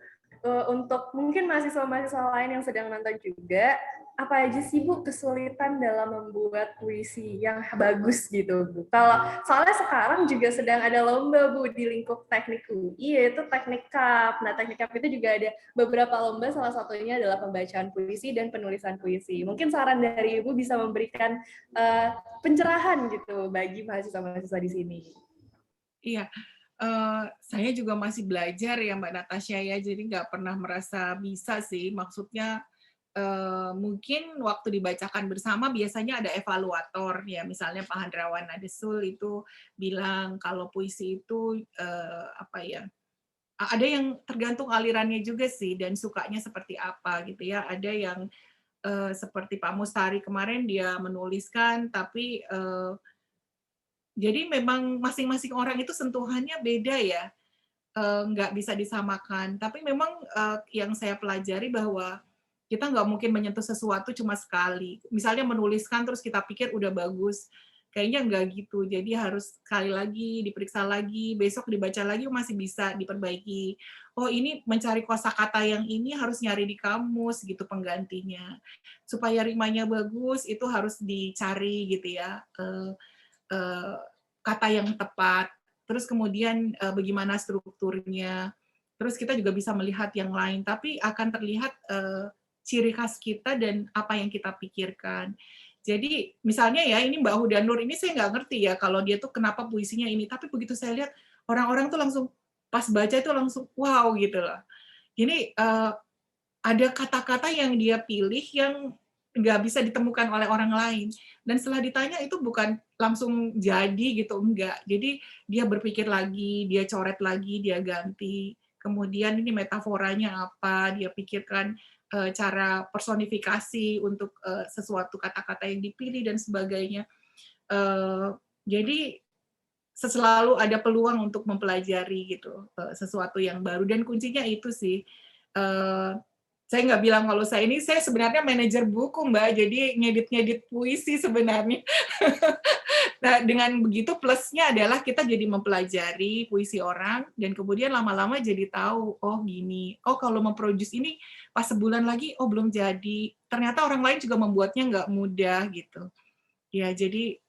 untuk mungkin mahasiswa-mahasiswa lain yang sedang nonton juga, apa aja sih Bu kesulitan dalam membuat puisi yang bagus gitu Bu? Kalau soalnya sekarang juga sedang ada lomba Bu di lingkup teknik UI, yaitu teknik CAP. Nah, teknik CAP itu juga ada beberapa lomba, salah satunya adalah pembacaan puisi dan penulisan puisi. Mungkin saran dari Ibu bisa memberikan pencerahan gitu bagi mahasiswa-mahasiswa di sini. Iya, saya juga masih belajar ya Mbak Natasha ya, jadi nggak pernah merasa bisa sih. Maksudnya mungkin waktu dibacakan bersama biasanya ada evaluator ya, misalnya Pak Handrawan Nadesul itu bilang kalau puisi itu apa ya, ada yang tergantung alirannya juga sih dan sukanya seperti apa gitu ya. Ada yang seperti Pak Mustari kemarin dia menuliskan tapi jadi memang masing-masing orang itu sentuhannya beda ya, nggak bisa disamakan. Tapi memang yang saya pelajari bahwa kita nggak mungkin menyentuh sesuatu cuma sekali. Misalnya menuliskan terus kita pikir udah bagus, kayaknya nggak gitu. Jadi harus sekali lagi, diperiksa lagi, besok dibaca lagi masih bisa diperbaiki. Oh ini mencari kosakata yang ini harus nyari di kamus gitu penggantinya. Supaya rimanya bagus itu harus dicari gitu ya. Kata yang tepat, terus kemudian bagaimana strukturnya, terus kita juga bisa melihat yang lain, tapi akan terlihat ciri khas kita dan apa yang kita pikirkan. Jadi misalnya ya ini Mbak Huda Nur ini saya nggak ngerti ya kalau dia tuh kenapa puisinya ini, tapi begitu saya lihat orang-orang tuh langsung pas baca itu langsung wow gitu loh. Jadi ada kata-kata yang dia pilih yang nggak bisa ditemukan oleh orang lain. Dan setelah ditanya itu bukan langsung jadi gitu, enggak. Jadi dia berpikir lagi, dia coret lagi, dia ganti. Kemudian ini metaforanya apa, dia pikirkan cara personifikasi untuk sesuatu kata-kata yang dipilih dan sebagainya. Jadi selalu ada peluang untuk mempelajari gitu sesuatu yang baru dan kuncinya itu sih. Saya nggak bilang kalau saya ini, saya sebenarnya manajer buku, Mbak, jadi ngedit-ngedit puisi sebenarnya. Nah, dengan begitu plusnya adalah kita jadi mempelajari puisi orang, dan kemudian lama-lama jadi tahu, oh gini, oh kalau memproduce ini pas sebulan lagi, oh belum jadi. Ternyata orang lain juga membuatnya nggak mudah gitu. Ya, jadi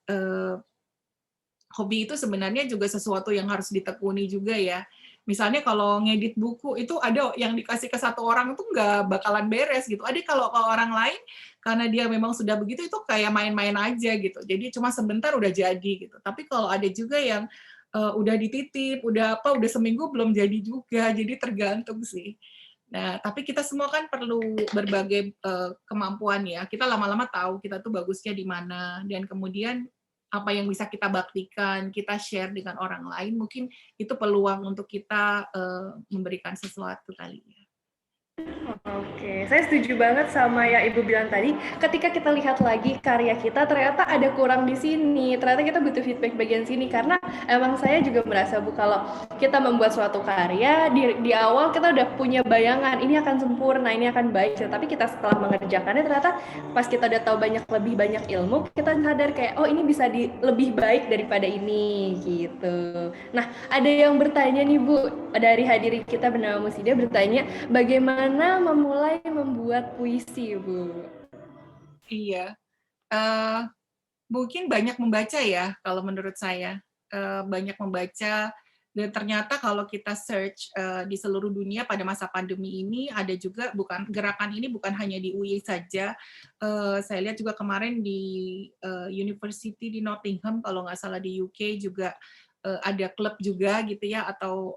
hobi itu sebenarnya juga sesuatu yang harus ditekuni juga ya. Misalnya kalau ngedit buku itu ada yang dikasih ke satu orang itu nggak bakalan beres gitu. Ada kalau orang lain karena dia memang sudah begitu itu kayak main-main aja gitu. Jadi cuma sebentar udah jadi gitu. Tapi kalau ada juga yang udah dititip, udah seminggu belum jadi juga. Jadi tergantung sih. Nah, tapi kita semua kan perlu berbagai kemampuan ya. Kita lama-lama tahu kita tuh bagusnya di mana dan kemudian apa yang bisa kita baktikan, kita share dengan orang lain, mungkin itu peluang untuk kita memberikan sesuatu kali ya. Oke, saya setuju banget sama yang Ibu bilang tadi. Ketika kita lihat lagi karya kita, ternyata ada kurang di sini. Ternyata kita butuh feedback bagian sini. Karena emang saya juga merasa, Bu, kalau kita membuat suatu karya, di awal kita udah punya bayangan, ini akan sempurna, ini akan baik. Tapi kita setelah mengerjakannya, ternyata pas kita udah tahu lebih banyak ilmu, kita sadar kayak, oh ini bisa lebih baik daripada ini, gitu. Nah, ada yang bertanya nih, Bu, dari hadirin kita bernama Musida bertanya, bagaimana memulai membuat puisi, Bu? Iya, mungkin banyak membaca ya, kalau menurut saya. Banyak membaca, dan ternyata kalau kita search di seluruh dunia pada masa pandemi ini, ada juga gerakan ini bukan hanya di UI saja. Saya lihat juga kemarin di University di Nottingham, kalau nggak salah di UK juga ada klub juga gitu ya, atau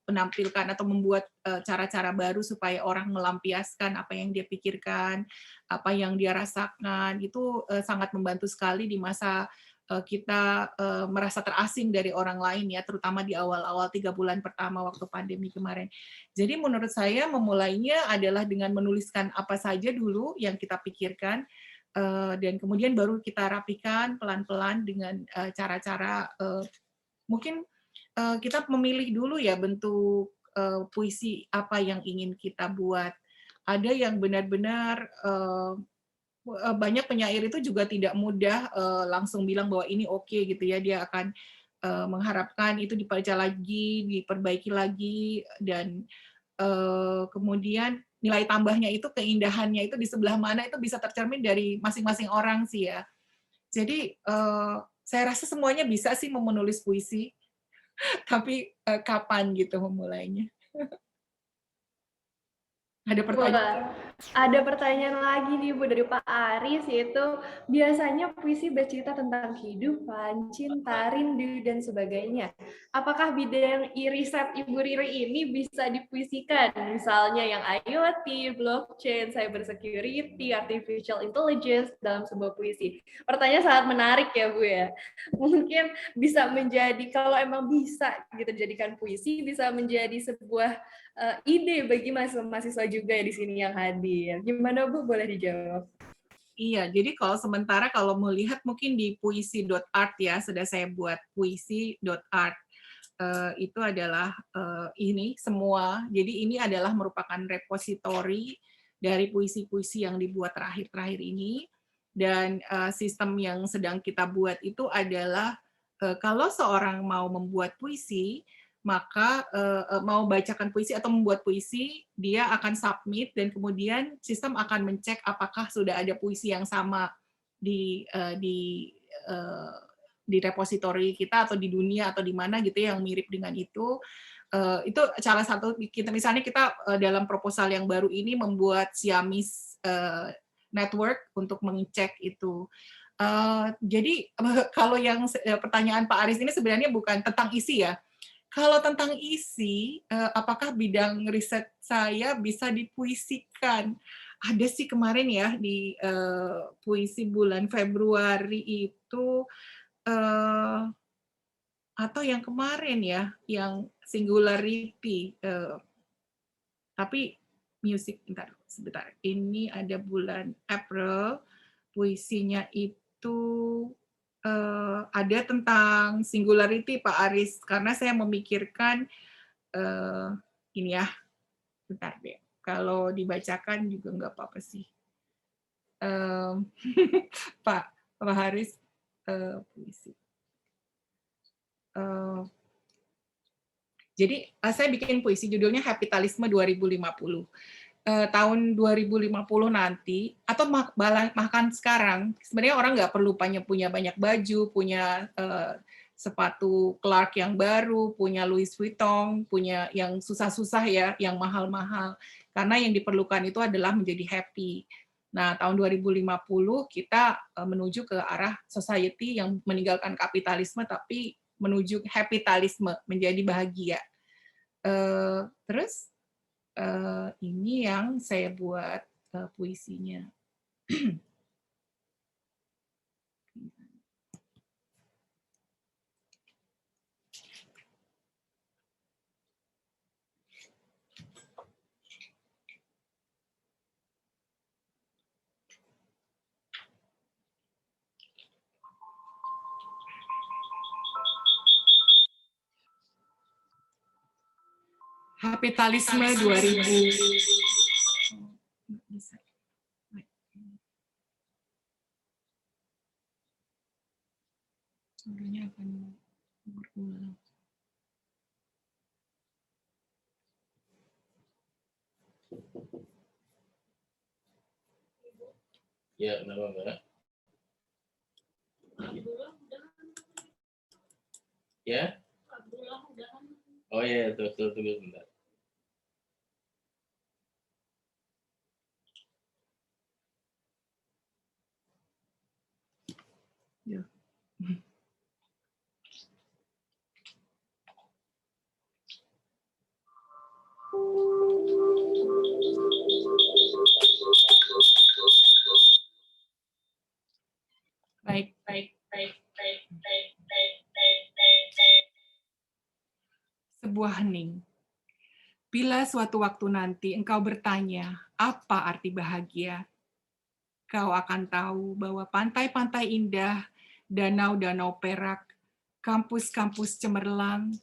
menampilkan atau membuat cara-cara baru supaya orang melampiaskan apa yang dia pikirkan, apa yang dia rasakan, itu sangat membantu sekali di masa kita merasa terasing dari orang lain ya, terutama di awal-awal 3 bulan pertama waktu pandemi kemarin. Jadi menurut saya memulainya adalah dengan menuliskan apa saja dulu yang kita pikirkan, dan kemudian baru kita rapikan pelan-pelan dengan cara-cara mungkin kita memilih dulu ya bentuk puisi apa yang ingin kita buat. Ada yang benar-benar banyak penyair itu juga tidak mudah langsung bilang bahwa ini oke gitu ya, dia akan mengharapkan itu dibaca lagi, diperbaiki lagi, dan kemudian nilai tambahnya itu, keindahannya itu di sebelah mana itu bisa tercermin dari masing-masing orang sih ya. Jadi saya rasa semuanya bisa sih menulis puisi, tapi kapan gitu memulainya? Ada pertanyaan? Wah, ada pertanyaan lagi nih Bu dari Pak Aris, yaitu biasanya puisi bercerita tentang kehidupan, cinta, rindu, dan sebagainya. Apakah bidang riset Ibu Riri ini bisa dipuisikan? Misalnya yang IoT, blockchain, cyber security, artificial intelligence dalam sebuah puisi. Pertanyaan sangat menarik ya Bu ya. Mungkin bisa menjadi, kalau emang bisa gitu jadikan puisi, bisa menjadi sebuah ide bagi mahasiswa juga ya di sini yang hadir. Gimana Bu, boleh dijawab? Iya, jadi kalau melihat mungkin di puisi.art ya, sudah saya buat puisi.art. Itu adalah ini semua. Jadi ini adalah merupakan repositori dari puisi-puisi yang dibuat terakhir-terakhir ini. Dan sistem yang sedang kita buat itu adalah kalau seorang mau membuat puisi, maka mau bacakan puisi atau membuat puisi, dia akan submit dan kemudian sistem akan mencek apakah sudah ada puisi yang sama di di repositori kita atau di dunia atau di mana gitu yang mirip dengan itu. Itu salah satu kita, misalnya kita dalam proposal yang baru ini membuat Siamese network untuk mengecek itu. Jadi kalau yang pertanyaan Pak Aris ini sebenarnya bukan tentang isi ya. Kalau tentang isi, apakah bidang riset saya bisa dipuisikan? Ada sih kemarin ya di puisi bulan Februari itu, atau yang kemarin ya, yang singularity. Tapi music, sebentar. Ini ada bulan April, puisinya itu ada tentang singularity Pak Aris, karena saya memikirkan ini ya, bentar deh. Kalau dibacakan juga nggak apa-apa sih. Pak Haris, puisi. Jadi saya bikin puisi judulnya Kapitalisme 2050. Tahun 2050 nanti, atau bahkan sekarang, sebenarnya orang nggak perlu punya banyak baju, punya sepatu Clark yang baru, punya Louis Vuitton, punya yang susah-susah ya, yang mahal-mahal. Karena yang diperlukan itu adalah menjadi happy. Nah, tahun 2050 kita menuju ke arah society yang meninggalkan kapitalisme, tapi menuju kapitalisme, menjadi bahagia. Terus ini yang saya buat puisinya. Kapitalisme 2000. Suaranya akan berulang. Ya, kenapa Mbak? Ya? Oh iya, tunggu sebentar. Ya. Baik. Sebuah hening. Bila suatu waktu nanti engkau bertanya, apa arti bahagia? Kau akan tahu bahwa pantai-pantai indah, danau-danau perak, kampus-kampus cemerlang,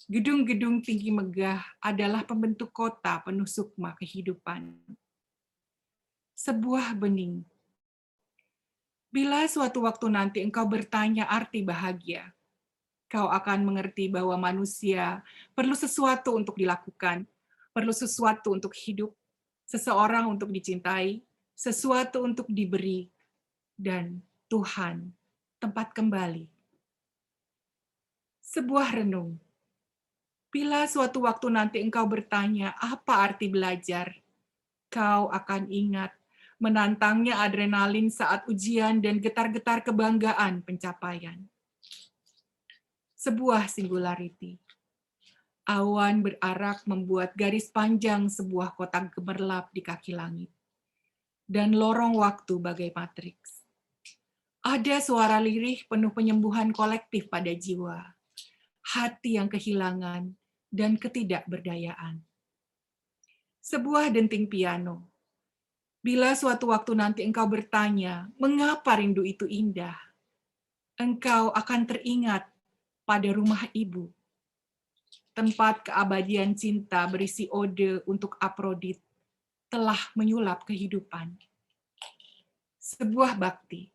gedung-gedung tinggi megah adalah pembentuk kota penuh sukma kehidupan. Sebuah bening. Bila suatu waktu nanti engkau bertanya arti bahagia, kau akan mengerti bahwa manusia perlu sesuatu untuk dilakukan, perlu sesuatu untuk hidup, seseorang untuk dicintai, sesuatu untuk diberi, dan Tuhan, tempat kembali. Sebuah renung. Bila suatu waktu nanti engkau bertanya apa arti belajar, kau akan ingat menantangnya adrenalin saat ujian dan getar-getar kebanggaan pencapaian. Sebuah singularity. Awan berarak membuat garis panjang sebuah kotak gemerlap di kaki langit. Dan lorong waktu bagai matriks. Ada suara lirih penuh penyembuhan kolektif pada jiwa. Hati yang kehilangan dan ketidakberdayaan. Sebuah denting piano. Bila suatu waktu nanti engkau bertanya, mengapa rindu itu indah? Engkau akan teringat pada rumah ibu. Tempat keabadian cinta berisi ode untuk Aprodit telah menyulap kehidupan. Sebuah bakti.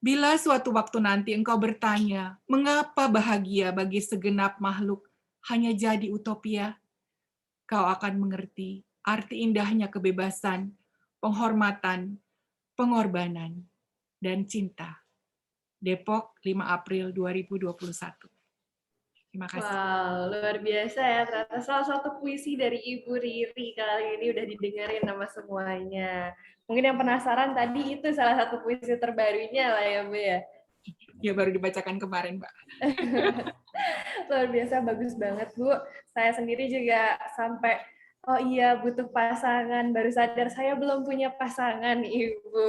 Bila suatu waktu nanti engkau bertanya, mengapa bahagia bagi segenap makhluk hanya jadi utopia? Kau akan mengerti arti indahnya kebebasan, penghormatan, pengorbanan, dan cinta. Depok, 5 April 2021. Terima kasih. Wow, luar biasa ya. Ternyata salah satu puisi dari Ibu Riri kali ini udah didengerin sama semuanya. Mungkin yang penasaran tadi itu salah satu puisi terbarunya lah ya, Bu ya. Ya, baru dibacakan kemarin, Mbak. Luar biasa, bagus banget, Bu. Saya sendiri juga sampai, oh iya butuh pasangan, baru sadar saya belum punya pasangan, Ibu.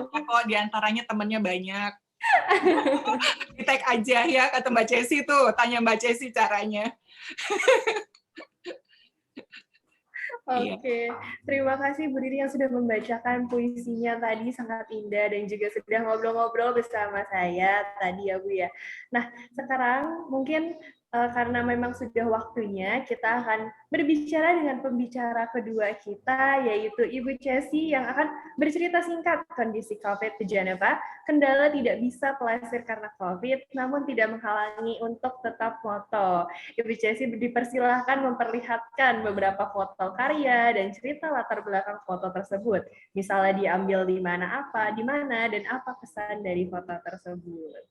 Kok diantaranya temennya banyak. Di-tag aja ya, kata Mbak Cesi tuh. Tanya Mbak Cesi caranya. Oke, terima kasih Bu Riri yang sudah membacakan puisinya tadi, sangat indah dan juga sudah ngobrol-ngobrol bersama saya tadi ya Bu ya. Nah, sekarang mungkin karena memang sudah waktunya, kita akan berbicara dengan pembicara kedua kita, yaitu Ibu Cesi yang akan bercerita singkat kondisi COVID di Geneva, kendala tidak bisa pelesir karena COVID, namun tidak menghalangi untuk tetap foto. Ibu Cesi dipersilahkan memperlihatkan beberapa foto karya dan cerita latar belakang foto tersebut. Misalnya diambil di mana, dan apa kesan dari foto tersebut.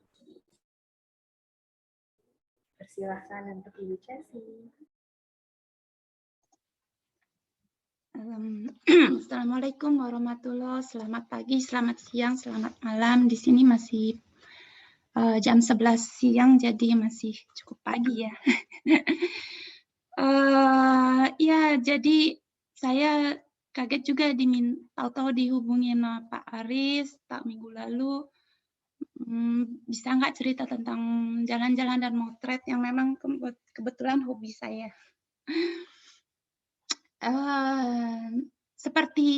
Persilahkan untuk Ibu Cesi. Assalamualaikum warahmatullahi wabarakatuh. Selamat pagi, selamat siang, selamat malam. Di sini masih jam 11 siang, jadi masih cukup pagi ya. Ya, jadi saya kaget juga tahu-tahu dihubungin Pak Aris tak minggu lalu. Bisa nggak cerita tentang jalan-jalan dan motret yang memang kebetulan hobi saya. Seperti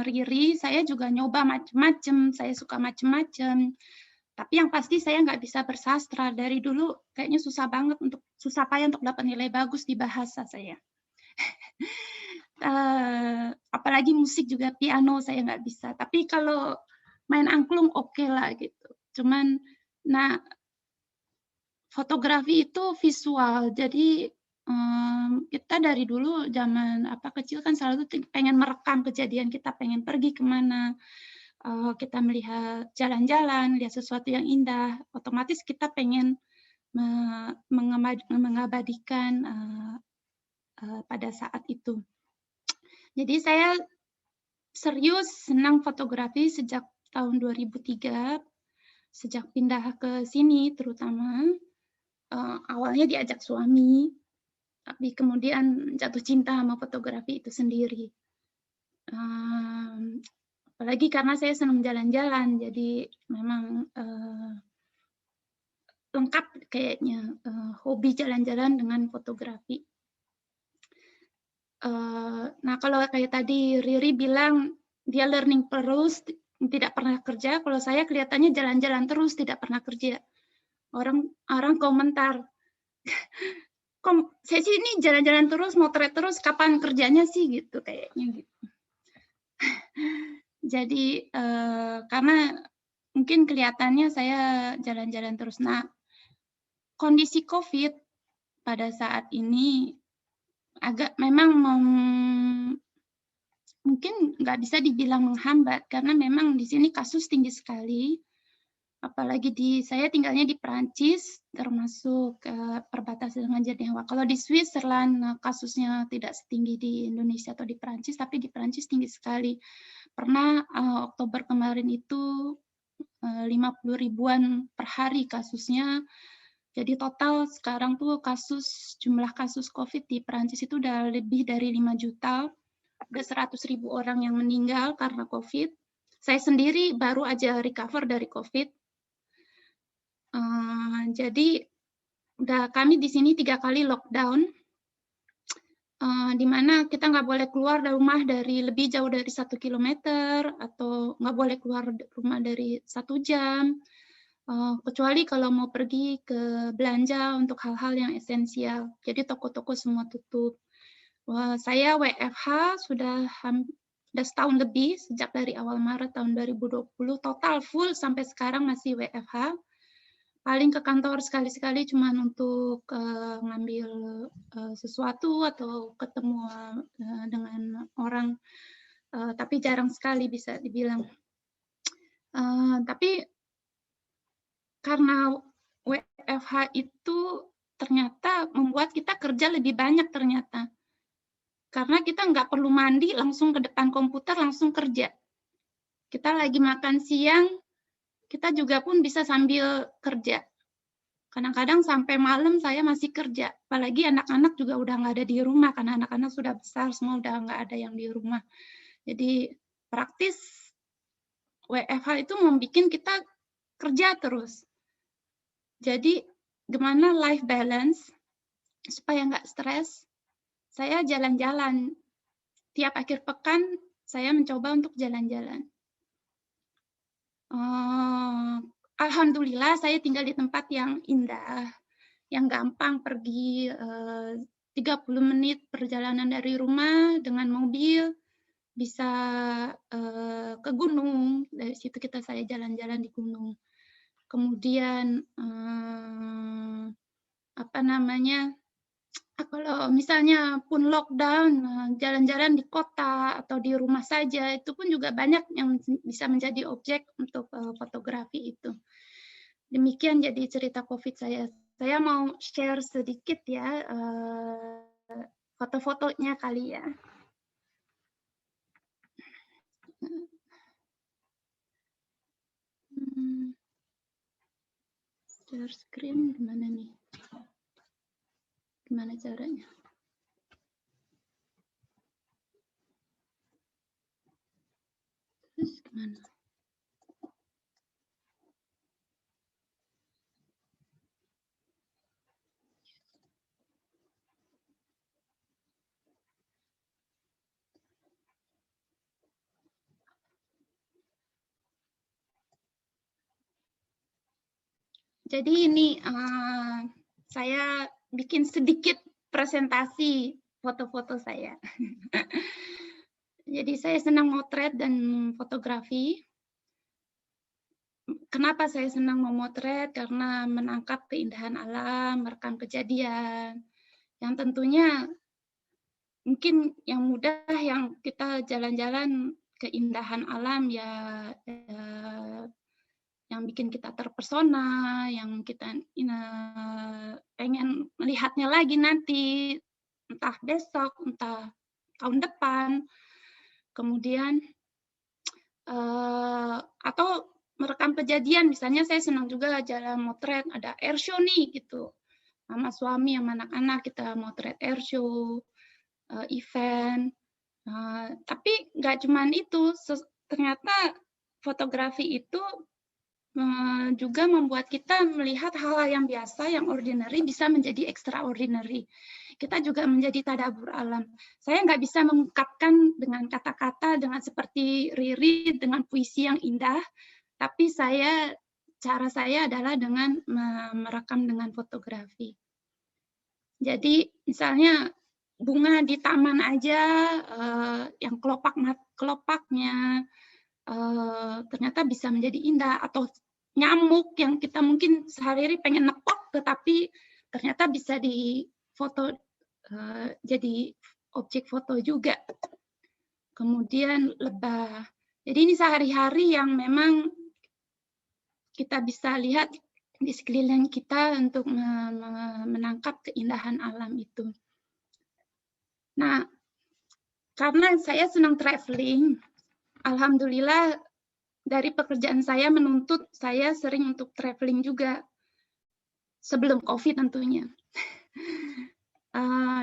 Riri, saya juga nyoba macam-macam, saya suka macam-macam. Tapi yang pasti saya nggak bisa bersastra. Dari dulu kayaknya susah payah untuk dapat nilai bagus di bahasa saya. Apalagi musik juga, piano saya nggak bisa. Tapi kalau main angklung oke lah gitu. Cuman, fotografi itu visual. Jadi kita dari dulu zaman kecil kan selalu pengen merekam kejadian, kita pengen pergi kemana, kita melihat jalan-jalan, lihat sesuatu yang indah, otomatis kita pengen mengabadikan pada saat itu. Jadi saya serius senang fotografi sejak tahun 2003, sejak pindah ke sini terutama. awalnya diajak suami, tapi kemudian jatuh cinta sama fotografi itu sendiri. Apalagi karena saya senang jalan-jalan, jadi memang lengkap kayaknya hobi jalan-jalan dengan fotografi. Nah, kalau kayak tadi Riri bilang dia learning terus, tidak pernah kerja. Kalau saya kelihatannya jalan-jalan terus, tidak pernah kerja. Orang komentar, saya sih ini jalan-jalan terus, motret terus, kapan kerjanya sih gitu kayaknya gitu. Jadi karena mungkin kelihatannya saya jalan-jalan terus. Nah, kondisi COVID pada saat ini agak memang mungkin nggak bisa dibilang menghambat karena memang di sini kasus tinggi sekali. Apalagi saya tinggalnya di Perancis, termasuk perbatasan dengan Jenewa. Kalau di Switzerland kasusnya tidak setinggi di Indonesia atau di Perancis, tapi di Perancis tinggi sekali. Pernah Oktober kemarin itu 50 ribuan per hari kasusnya. Jadi total sekarang tuh jumlah kasus COVID di Perancis itu udah lebih dari 5 juta. Ada 100.000 orang yang meninggal karena COVID. Saya sendiri baru aja recover dari COVID. Jadi kami di sini 3 kali lockdown, di mana kita nggak boleh keluar dari rumah dari lebih jauh dari 1 kilometer atau nggak boleh keluar rumah dari 1 jam, kecuali kalau mau pergi ke belanja untuk hal-hal yang esensial. Jadi toko-toko semua tutup. Saya WFH sudah setahun lebih, sejak dari awal Maret tahun 2020, total full sampai sekarang masih WFH. Paling ke kantor sekali-sekali cuma untuk ngambil sesuatu atau ketemu dengan orang, tapi jarang sekali bisa dibilang. Tapi karena WFH itu ternyata membuat kita kerja lebih banyak ternyata. Karena kita nggak perlu mandi, langsung ke depan komputer, langsung kerja. Kita lagi makan siang, kita juga pun bisa sambil kerja. Kadang-kadang sampai malam saya masih kerja. Apalagi anak-anak juga udah nggak ada di rumah, karena anak-anak sudah besar, semua udah nggak ada yang di rumah. Jadi praktis WFH itu membuat kita kerja terus. Jadi gimana life balance supaya nggak stres? Saya jalan-jalan. Tiap akhir pekan saya mencoba untuk jalan-jalan. Alhamdulillah saya tinggal di tempat yang indah, yang gampang pergi 30 menit perjalanan dari rumah dengan mobil, bisa ke gunung, dari situ saya jalan-jalan di gunung. Kemudian kalau misalnya pun lockdown, jalan-jalan di kota atau di rumah saja, itu pun juga banyak yang bisa menjadi objek untuk fotografi itu. Demikian jadi cerita COVID saya. Saya mau share sedikit ya foto-fotonya kali ya. Share screen gimana nih? Gimana caranya? Terus gimana? Jadi ini saya bikin sedikit presentasi foto-foto saya. Jadi saya senang motret dan fotografi. Kenapa saya senang memotret? Karena menangkap keindahan alam, merekam kejadian. Yang tentunya mungkin yang mudah yang kita jalan-jalan keindahan alam ya yang bikin kita terpesona, yang kita pengen melihatnya lagi nanti, entah besok, entah tahun depan. Kemudian atau merekam kejadian, misalnya saya senang juga jalan motret, ada air show nih gitu. sama suami, sama anak-anak, kita motret airshow, event. Tapi nggak cuman itu, ternyata fotografi itu juga membuat kita melihat hal-hal yang biasa, yang ordinary bisa menjadi extraordinary. Kita juga menjadi tadabbur alam. Saya nggak bisa mengungkapkan dengan kata-kata, dengan seperti Riri, dengan puisi yang indah, tapi cara saya adalah dengan merekam dengan fotografi. Jadi misalnya bunga di taman aja, yang kelopaknya ternyata bisa menjadi indah, atau nyamuk yang kita mungkin sehari-hari pengen nepok, tetapi ternyata bisa difoto jadi objek foto juga. Kemudian lebah. Jadi ini sehari-hari yang memang kita bisa lihat di sekeliling kita untuk menangkap keindahan alam itu. Nah, karena saya senang traveling, alhamdulillah dari pekerjaan saya menuntut saya sering untuk traveling juga, sebelum COVID tentunya.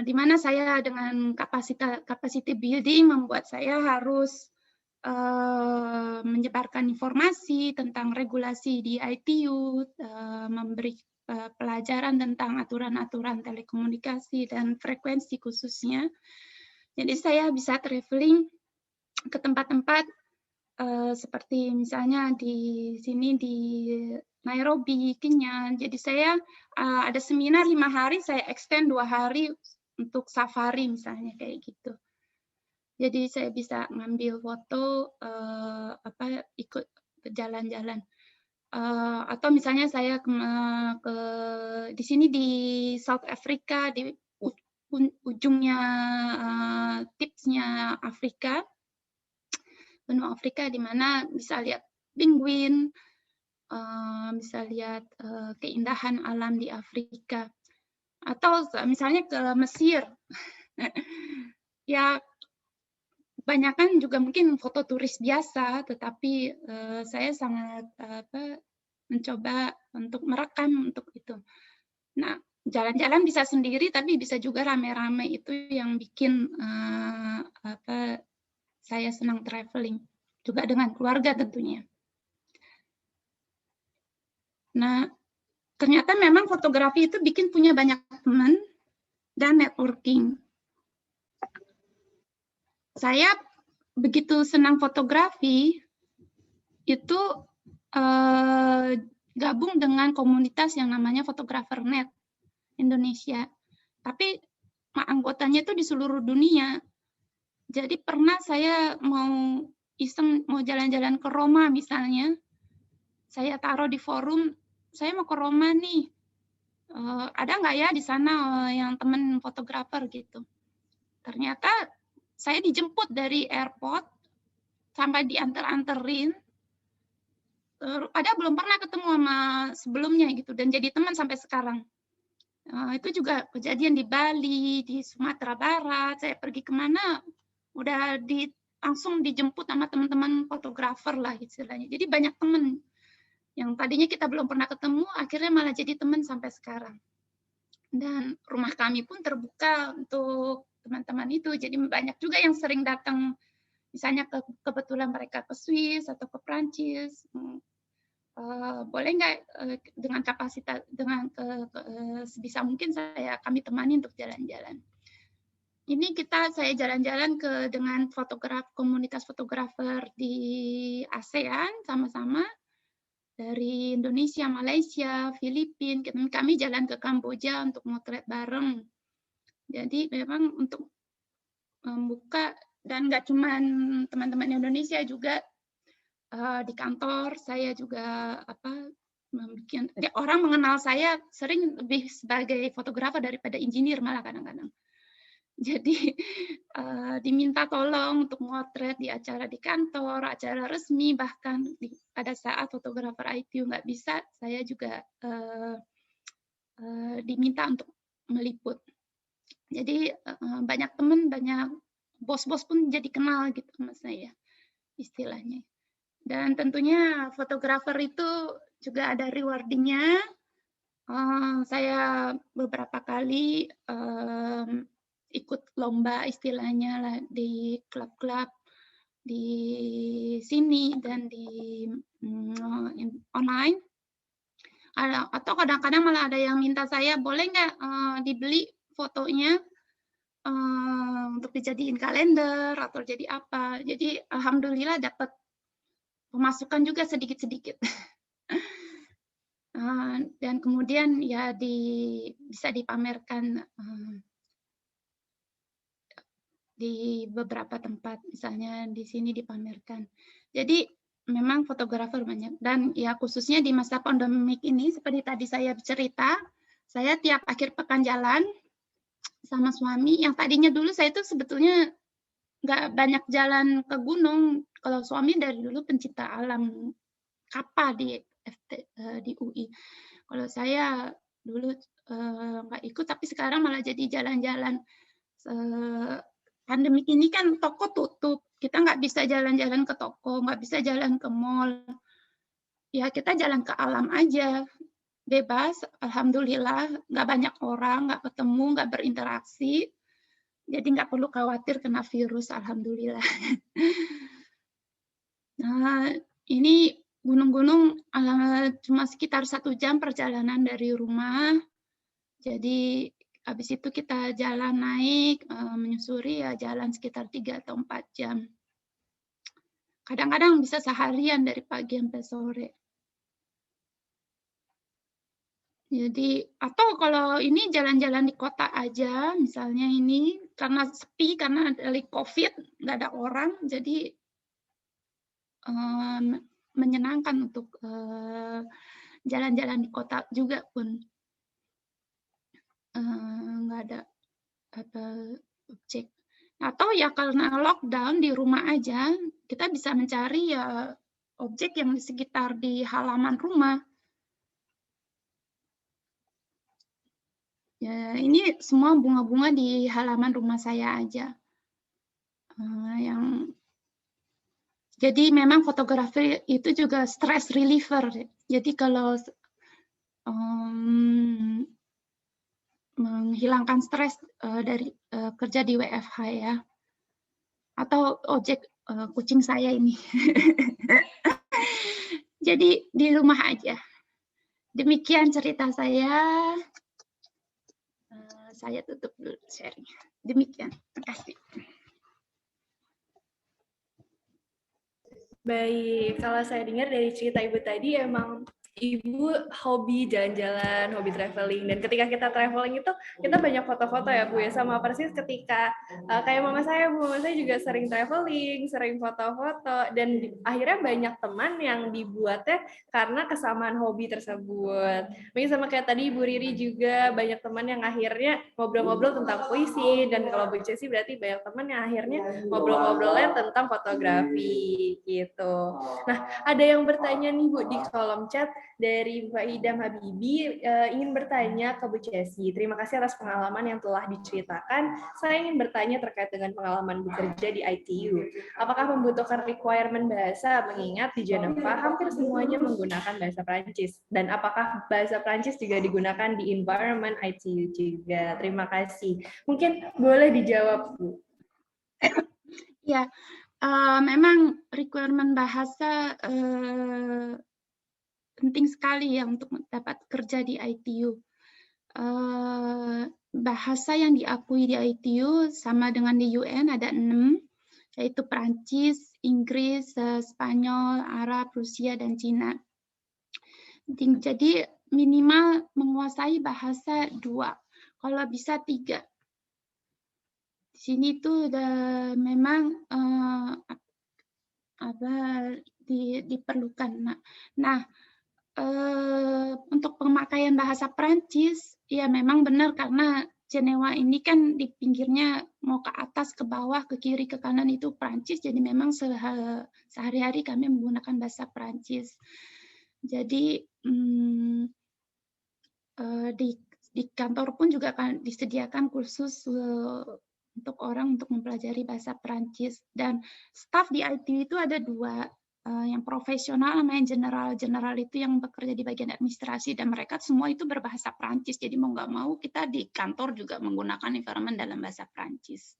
Di mana saya dengan capacity building membuat saya harus menyebarkan informasi tentang regulasi di ITU, memberi pelajaran tentang aturan-aturan telekomunikasi dan frekuensi khususnya. Jadi saya bisa traveling ke tempat-tempat seperti misalnya di sini di Nairobi, Kenya. Jadi saya ada seminar 5 hari, saya extend 2 hari untuk safari misalnya kayak gitu. Jadi saya bisa ngambil foto, ikut jalan-jalan. Atau misalnya saya di sini di South Africa, di ujungnya tipsnya Afrika, benua Afrika, di mana bisa lihat penguin, bisa lihat keindahan alam di Afrika. Atau misalnya ke Mesir. Ya, kebanyakan juga mungkin foto turis biasa, tetapi saya sangat mencoba untuk merekam untuk itu. Nah, jalan-jalan bisa sendiri, tapi bisa juga rame-rame. Itu yang bikin saya senang traveling, juga dengan keluarga tentunya. Nah, ternyata memang fotografi itu bikin punya banyak teman dan networking. Saya begitu senang fotografi, itu gabung dengan komunitas yang namanya Fotografer Net Indonesia. Tapi anggotanya itu di seluruh dunia. Jadi pernah saya mau jalan-jalan ke Roma misalnya, saya taruh di forum, saya mau ke Roma nih, ada nggak ya di sana yang teman fotografer gitu. Ternyata saya dijemput dari airport sampai diantar-anterin. Ada belum pernah ketemu sama sebelumnya gitu, dan jadi teman sampai sekarang. Itu juga kejadian di Bali, di Sumatera Barat. Saya pergi kemana, udah langsung dijemput sama teman-teman fotografer lah istilahnya. Jadi banyak teman yang tadinya kita belum pernah ketemu, akhirnya malah jadi teman sampai sekarang. Dan rumah kami pun terbuka untuk teman-teman itu. Jadi banyak juga yang sering datang, misalnya kebetulan mereka ke Swiss atau ke Prancis. Boleh nggak dengan kapasitas, dengan sebisa mungkin kami temani untuk jalan-jalan. Ini saya jalan-jalan dengan komunitas fotografer di ASEAN sama-sama, dari Indonesia, Malaysia, Filipina. Kami jalan ke Kamboja untuk motret bareng. Jadi memang untuk membuka, dan nggak cuma teman-teman Indonesia, juga di kantor saya juga orang mengenal saya sering lebih sebagai fotografer daripada engineer malah kadang-kadang. Jadi diminta tolong untuk motret di acara di kantor, acara resmi, bahkan pada saat fotografer ITU nggak bisa, saya juga diminta untuk meliput. Jadi banyak teman, banyak bos-bos pun jadi kenal gitu sama saya istilahnya. Dan tentunya fotografer itu juga ada rewarding-nya. Saya beberapa kali ikut lomba istilahnya lah di klub-klub di sini dan di online. Atau kadang-kadang malah ada yang minta saya, boleh nggak dibeli fotonya untuk dijadiin kalender atau jadi apa. Jadi alhamdulillah dapat pemasukan juga sedikit-sedikit. Dan kemudian ya bisa dipamerkan di beberapa tempat, misalnya di sini dipamerkan. Jadi memang fotografer banyak, dan ya khususnya di masa pandemik ini seperti tadi saya cerita, saya tiap akhir pekan jalan sama suami. Yang tadinya dulu saya itu sebetulnya nggak banyak jalan ke gunung. Kalau suami dari dulu pencinta alam kapal di UI. Kalau saya dulu nggak ikut, tapi sekarang malah jadi jalan-jalan. Pandemik ini kan toko tutup, kita nggak bisa jalan-jalan ke toko, nggak bisa jalan ke mall. Ya kita jalan ke alam aja, bebas, alhamdulillah, nggak banyak orang, nggak ketemu, nggak berinteraksi, jadi nggak perlu khawatir kena virus, alhamdulillah. Nah, ini gunung-gunung cuma sekitar 1 jam perjalanan dari rumah, jadi habis itu kita jalan naik, menyusuri ya jalan sekitar 3 atau 4 jam. Kadang-kadang bisa seharian dari pagi sampai sore. Jadi, atau kalau ini jalan-jalan di kota aja, misalnya ini karena sepi, karena dari COVID, nggak ada orang, jadi menyenangkan untuk jalan-jalan di kota juga pun. Nggak ada objek. Atau ya karena lockdown di rumah aja, kita bisa mencari ya objek yang di sekitar di halaman rumah. Ya, ini semua bunga-bunga di halaman rumah saya aja. Jadi memang fotografi itu juga stress reliever. Jadi kalau menghilangkan stres dari kerja di WFH ya, atau ojek kucing saya ini. Jadi di rumah aja. Demikian cerita saya. Saya tutup dulu sharing. Demikian, terima kasih. Baik, kalau saya dengar dari cerita Ibu tadi emang Ibu hobi jalan-jalan, hobi traveling, dan ketika kita traveling itu kita banyak foto-foto ya Bu ya, sama persis ketika kayak mama saya, Bu, mama saya juga sering traveling, sering foto-foto, dan akhirnya banyak teman yang dibuatnya karena kesamaan hobi tersebut. Mungkin sama kayak tadi Ibu Riri juga banyak teman yang akhirnya ngobrol-ngobrol tentang puisi, dan kalau Bu Cesi berarti banyak teman yang akhirnya ngobrol-ngobrolnya tentang fotografi gitu. Nah, ada yang bertanya nih Bu di kolom chat dari Mbak Idam Habibi, ingin bertanya ke Bu Cesi. Terima kasih atas pengalaman yang telah diceritakan. Saya ingin bertanya terkait dengan pengalaman bekerja di ITU. Apakah membutuhkan requirement bahasa, mengingat di Geneva hampir semuanya menggunakan bahasa Prancis? Dan apakah bahasa Prancis juga digunakan di environment ITU juga? Terima kasih. Mungkin boleh dijawab, Bu. Ya, memang requirement bahasa penting sekali ya untuk dapat kerja di ITU. Bahasa yang diakui di ITU sama dengan di UN ada 6, yaitu Prancis, Inggris, Spanyol, Arab, Rusia, dan Cina. Jadi minimal menguasai bahasa 2, kalau bisa 3. Di sini tuh memang diperlukan. Nah, untuk pemakaian bahasa Prancis, ya memang benar karena Jenewa ini kan di pinggirnya mau ke atas, ke bawah, ke kiri, ke kanan itu Prancis, jadi memang sehari-hari kami menggunakan bahasa Prancis. Jadi di kantor pun juga akan disediakan kursus untuk orang untuk mempelajari bahasa Prancis, dan staf di ITU itu ada 2. yang profesional sama yang general itu yang bekerja di bagian administrasi, dan mereka semua itu berbahasa Prancis. Jadi mau nggak mau kita di kantor juga menggunakan environment dalam bahasa Prancis.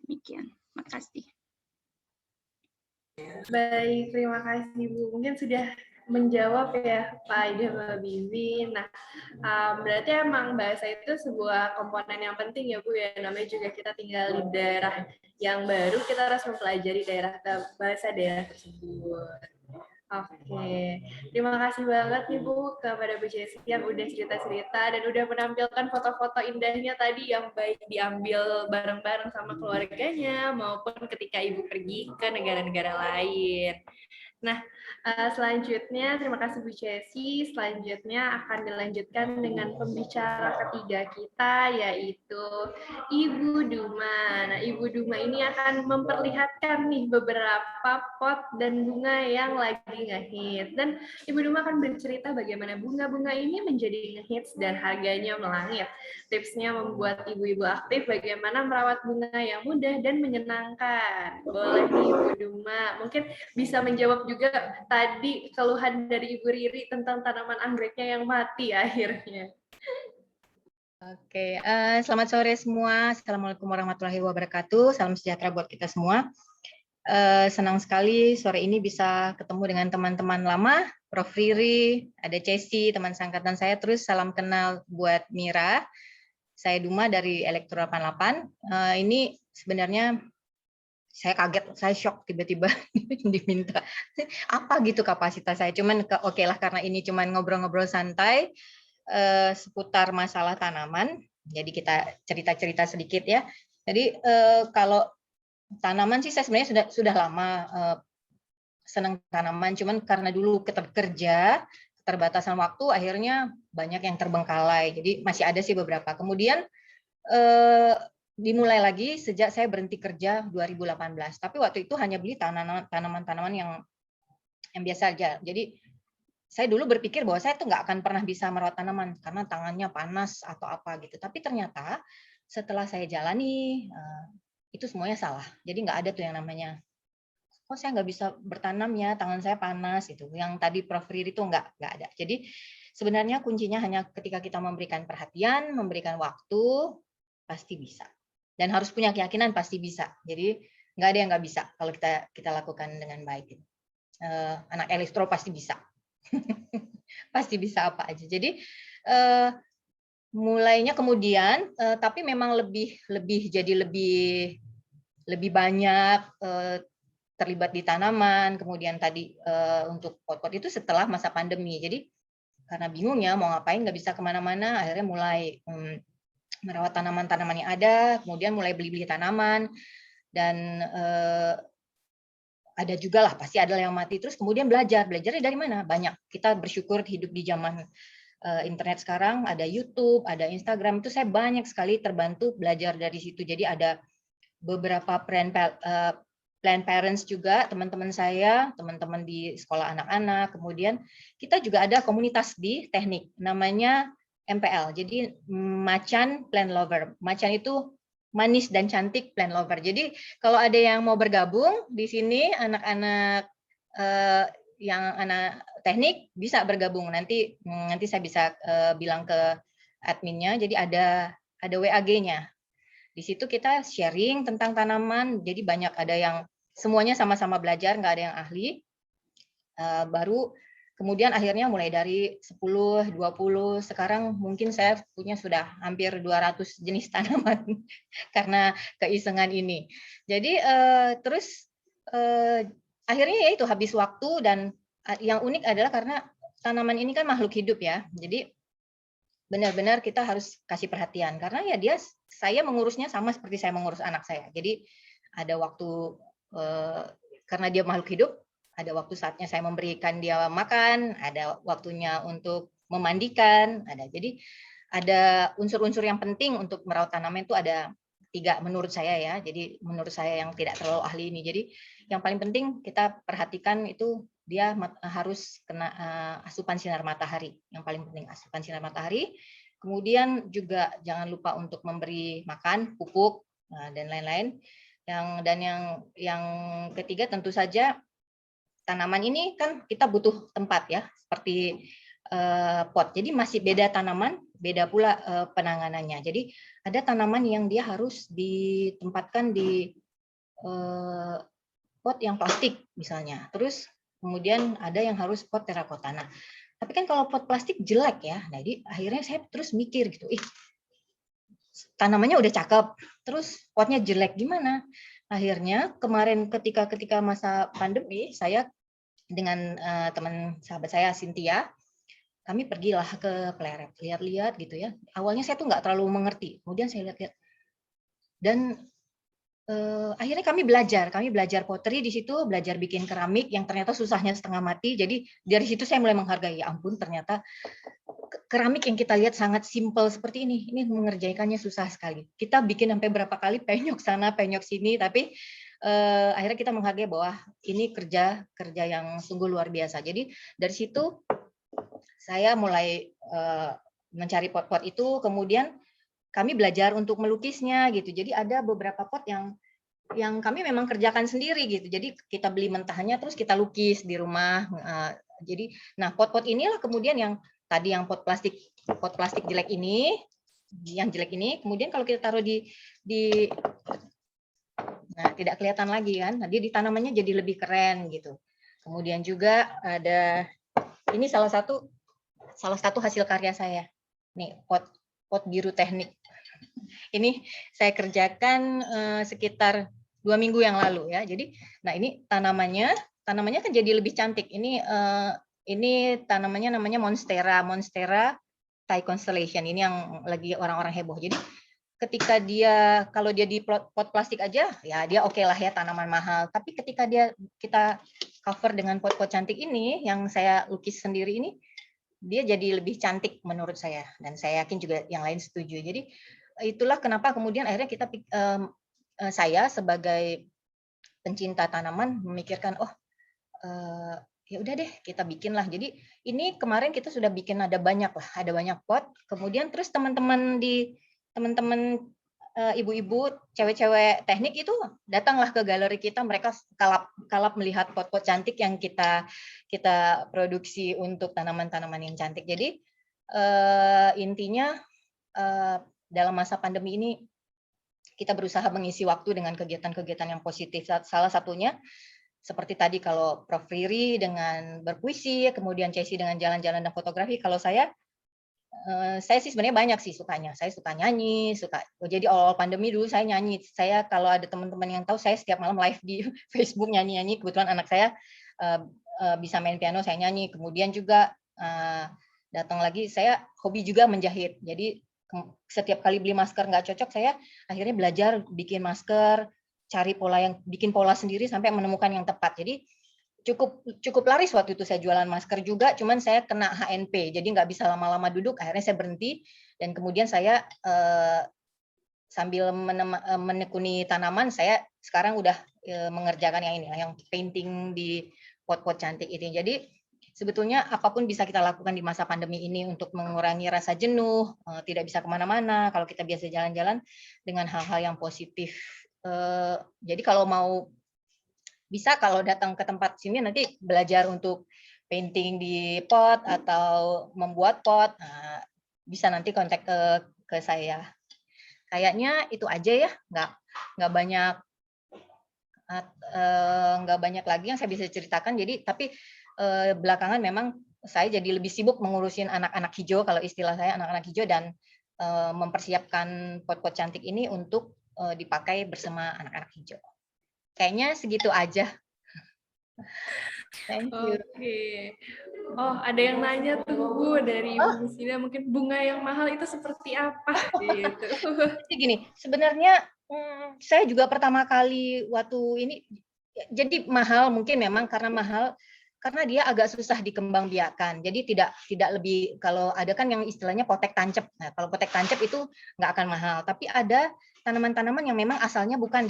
Demikian. Makasih. Baik, terima kasih Bu. Mungkin sudah menjawab ya Pak Aida Mbak Bibi. Nah, berarti emang bahasa itu sebuah komponen yang penting ya Bu ya. Namanya juga kita tinggal di daerah yang baru, kita harus mempelajari bahasa daerah tersebut. Oke, terima kasih banget nih Bu kepada Bu Jessi yang udah cerita-cerita dan udah menampilkan foto-foto indahnya tadi yang baik diambil bareng-bareng sama keluarganya maupun ketika Ibu pergi ke negara-negara lain. Nah, selanjutnya terima kasih Bu Jessi. Selanjutnya akan dilanjutkan dengan pembicara ketiga kita, yaitu Ibu Duma. Nah, Ibu Duma ini akan memperlihatkan nih beberapa pot dan bunga yang lagi ngehits. Dan Ibu Duma akan bercerita bagaimana bunga-bunga ini menjadi ngehits dan harganya melangit. Tipsnya membuat ibu-ibu aktif bagaimana merawat bunga yang mudah dan menyenangkan. Boleh nih Ibu Duma, mungkin bisa menjawab juga tadi keluhan dari Ibu Riri tentang tanaman anggreknya yang mati akhirnya. Oke, selamat sore semua. Assalamualaikum warahmatullahi wabarakatuh. Salam sejahtera buat kita semua. Senang sekali sore ini bisa ketemu dengan teman-teman lama, Prof. Riri, ada Cesi, teman seangkatan saya. Terus salam kenal buat Mira. Saya Duma dari Elektro 88. Ini sebenarnya saya kaget, saya shock tiba-tiba diminta apa gitu kapasitas saya. Cuman oke lah, karena ini cuman ngobrol-ngobrol santai seputar masalah tanaman. Jadi kita cerita-cerita sedikit ya. Jadi kalau tanaman sih saya sebenarnya sudah lama senang tanaman. Cuman karena dulu kerja, keterbatasan waktu, akhirnya banyak yang terbengkalai. Jadi masih ada sih beberapa. Kemudian dimulai lagi sejak saya berhenti kerja 2018. Tapi waktu itu hanya beli tanaman-tanaman yang biasa aja. Jadi saya dulu berpikir bahwa saya tuh nggak akan pernah bisa merawat tanaman karena tangannya panas atau apa gitu. Tapi ternyata setelah saya jalani itu semuanya salah. Jadi nggak ada tuh yang namanya, kok saya nggak bisa bertanam ya, tangan saya panas itu. Yang tadi Prof. Riri itu nggak ada. Jadi sebenarnya kuncinya hanya ketika kita memberikan perhatian, memberikan waktu, pasti bisa. Dan harus punya keyakinan pasti bisa. Jadi nggak ada yang nggak bisa kalau kita lakukan dengan baik. Anak elektro pasti bisa. Pasti bisa apa aja. Jadi mulainya kemudian, tapi memang lebih banyak terlibat di tanaman. Kemudian tadi untuk pot-pot itu setelah masa pandemi. Jadi karena bingung ya mau ngapain, nggak bisa kemana-mana, akhirnya mulai merawat tanaman-tanaman yang ada, kemudian mulai beli-beli tanaman, dan ada juga lah, pasti ada yang mati. Terus kemudian belajarnya dari mana? Banyak. Kita bersyukur hidup di zaman internet sekarang, ada YouTube, ada Instagram, itu saya banyak sekali terbantu belajar dari situ. Jadi ada beberapa plan parents juga, teman-teman saya, teman-teman di sekolah anak-anak, kemudian kita juga ada komunitas di teknik, namanya MPL, jadi Macan Plant Lover. Macan itu manis dan cantik plant lover. Jadi kalau ada yang mau bergabung di sini, anak-anak yang anak teknik bisa bergabung. Nanti saya bisa bilang ke adminnya. Jadi ada WAG-nya. Di situ kita sharing tentang tanaman. Jadi banyak, ada yang semuanya sama-sama belajar, nggak ada yang ahli. Baru kemudian akhirnya mulai dari 10, 20, sekarang mungkin saya punya sudah hampir 200 jenis tanaman karena keisengan ini. Jadi terus akhirnya ya itu habis waktu, dan yang unik adalah karena tanaman ini kan makhluk hidup ya. Jadi benar-benar kita harus kasih perhatian karena ya saya mengurusnya sama seperti saya mengurus anak saya. Jadi ada waktu karena dia makhluk hidup, ada waktu saatnya saya memberikan dia makan, ada waktunya untuk memandikan, ada. Jadi ada unsur-unsur yang penting untuk merawat tanaman itu ada 3 menurut saya ya. Jadi menurut saya yang tidak terlalu ahli ini. Jadi yang paling penting kita perhatikan itu dia harus kena asupan sinar matahari. Yang paling penting asupan sinar matahari. Kemudian juga jangan lupa untuk memberi makan, pupuk dan lain-lain. Yang ketiga tentu saja tanaman ini kan kita butuh tempat ya, seperti pot. Jadi masih beda tanaman, beda pula penanganannya. Jadi ada tanaman yang dia harus ditempatkan di pot yang plastik misalnya. Terus kemudian ada yang harus pot terakota. Nah, tapi kan kalau pot plastik jelek ya. Nah, jadi akhirnya saya terus mikir gitu, tanamannya udah cakep, terus potnya jelek gimana? Akhirnya kemarin ketika masa pandemi, saya dengan teman sahabat saya Cynthia, kami pergilah ke Pleret, lihat-lihat gitu ya. Awalnya saya tuh nggak terlalu mengerti, kemudian saya lihat-lihat dan akhirnya kami belajar pottery di situ, belajar bikin keramik yang ternyata susahnya setengah mati. Jadi dari situ saya mulai menghargai, ya ampun ternyata keramik yang kita lihat sangat simpel seperti ini mengerjakannya susah sekali. Kita bikin sampai berapa kali penyok sana, penyok sini, tapi akhirnya kita menghargai bahwa ini kerja yang sungguh luar biasa. Jadi dari situ saya mulai mencari pot-pot itu, kemudian kami belajar untuk melukisnya gitu. Jadi ada beberapa pot yang kami memang kerjakan sendiri gitu. Jadi kita beli mentahnya terus kita lukis di rumah. Jadi nah pot-pot inilah kemudian yang tadi yang pot plastik jelek ini, kemudian kalau kita taruh di nah tidak kelihatan lagi kan. Nah, dia di tanamannya jadi lebih keren gitu. Kemudian juga ada ini salah satu hasil karya saya. Nih pot biru teknik. Ini saya kerjakan sekitar 2 minggu yang lalu ya. Jadi, nah ini tanamannya kan jadi lebih cantik. Ini tanamannya namanya Monstera Thai Constellation. Ini yang lagi orang-orang heboh. Jadi, ketika kalau dia di pot plastik aja, ya dia oke lah ya, tanaman mahal. Tapi ketika kita cover dengan pot-pot cantik ini, yang saya lukis sendiri ini, dia jadi lebih cantik menurut saya. Dan saya yakin juga yang lain setuju. Jadi, itulah kenapa kemudian akhirnya saya sebagai pencinta tanaman memikirkan, ya udah deh kita bikin lah. Jadi ini kemarin kita sudah bikin ada banyak pot. Kemudian terus teman-teman ibu-ibu, cewek-cewek teknik itu datanglah ke galeri kita. Mereka kalap melihat pot-pot cantik yang kita produksi untuk tanaman-tanaman yang cantik. Jadi intinya dalam masa pandemi ini kita berusaha mengisi waktu dengan kegiatan-kegiatan yang positif. Salah satunya seperti tadi kalau Prof. Riri dengan berpuisi, kemudian Cesi dengan jalan-jalan dan fotografi. Kalau saya sih sebenarnya banyak sih sukanya. Saya suka nyanyi, jadi awal pandemi dulu saya nyanyi. Saya kalau ada teman-teman yang tahu, saya setiap malam live di Facebook nyanyi-nyanyi. Kebetulan anak saya bisa main piano, saya nyanyi. Kemudian juga datang lagi, saya hobi juga menjahit. Jadi setiap kali beli masker nggak cocok, saya akhirnya belajar bikin masker, cari bikin pola sendiri sampai menemukan yang tepat. Jadi cukup laris waktu itu saya jualan masker juga, cuman saya kena HNP, jadi nggak bisa lama-lama duduk. Akhirnya saya berhenti dan kemudian saya sambil menekuni tanaman, saya sekarang udah mengerjakan yang ini, yang painting di pot-pot cantik ini. Jadi sebetulnya apapun bisa kita lakukan di masa pandemi ini untuk mengurangi rasa jenuh, tidak bisa kemana-mana, kalau kita biasa jalan-jalan dengan hal-hal yang positif. Jadi kalau kalau datang ke tempat sini nanti belajar untuk painting di pot atau membuat pot, bisa nanti kontak ke saya. Kayaknya itu aja ya, nggak banyak lagi yang saya bisa ceritakan. Jadi tapi belakangan memang saya jadi lebih sibuk mengurusin anak-anak hijau, kalau istilah saya anak-anak hijau, dan mempersiapkan pot-pot cantik ini untuk dipakai bersama anak-anak hijau. Kayaknya segitu aja. Thank you. Oke. Oh, ada yang nanya tuh Bu dari Bu Sina, mungkin bunga yang mahal itu seperti apa gitu. Jadi gini, sebenarnya saya juga pertama kali waktu ini jadi mahal, mungkin memang karena dia agak susah dikembangbiakan. Jadi tidak lebih, kalau ada kan yang istilahnya potek tancep. Nah, kalau potek tancep itu nggak akan mahal, tapi ada tanaman-tanaman yang memang asalnya bukan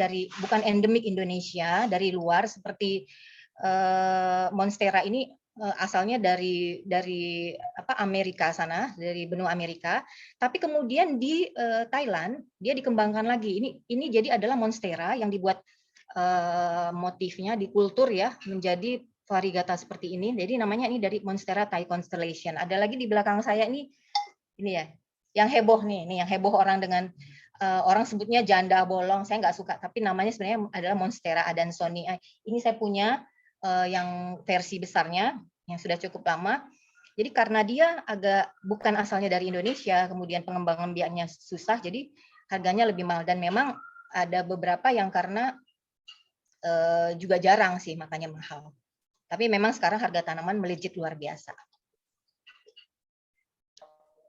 endemik Indonesia, dari luar, seperti Monstera ini asalnya dari Amerika sana, dari benua Amerika, tapi kemudian di Thailand dia dikembangkan lagi. Ini jadi adalah Monstera yang dibuat motifnya di kultur ya, menjadi variegata seperti ini. Jadi namanya ini dari Monstera Thai Constellation. Ada lagi di belakang saya ini ya, yang heboh nih, yang heboh orang dengan orang sebutnya janda bolong. Saya nggak suka, tapi namanya sebenarnya adalah Monstera adansoni. Ini saya punya yang versi besarnya yang sudah cukup lama. Jadi karena dia bukan asalnya dari Indonesia, kemudian pengembangan biaknya susah, jadi harganya lebih mahal. Dan memang ada beberapa yang karena juga jarang sih, makanya mahal. Tapi memang sekarang harga tanaman melejit luar biasa.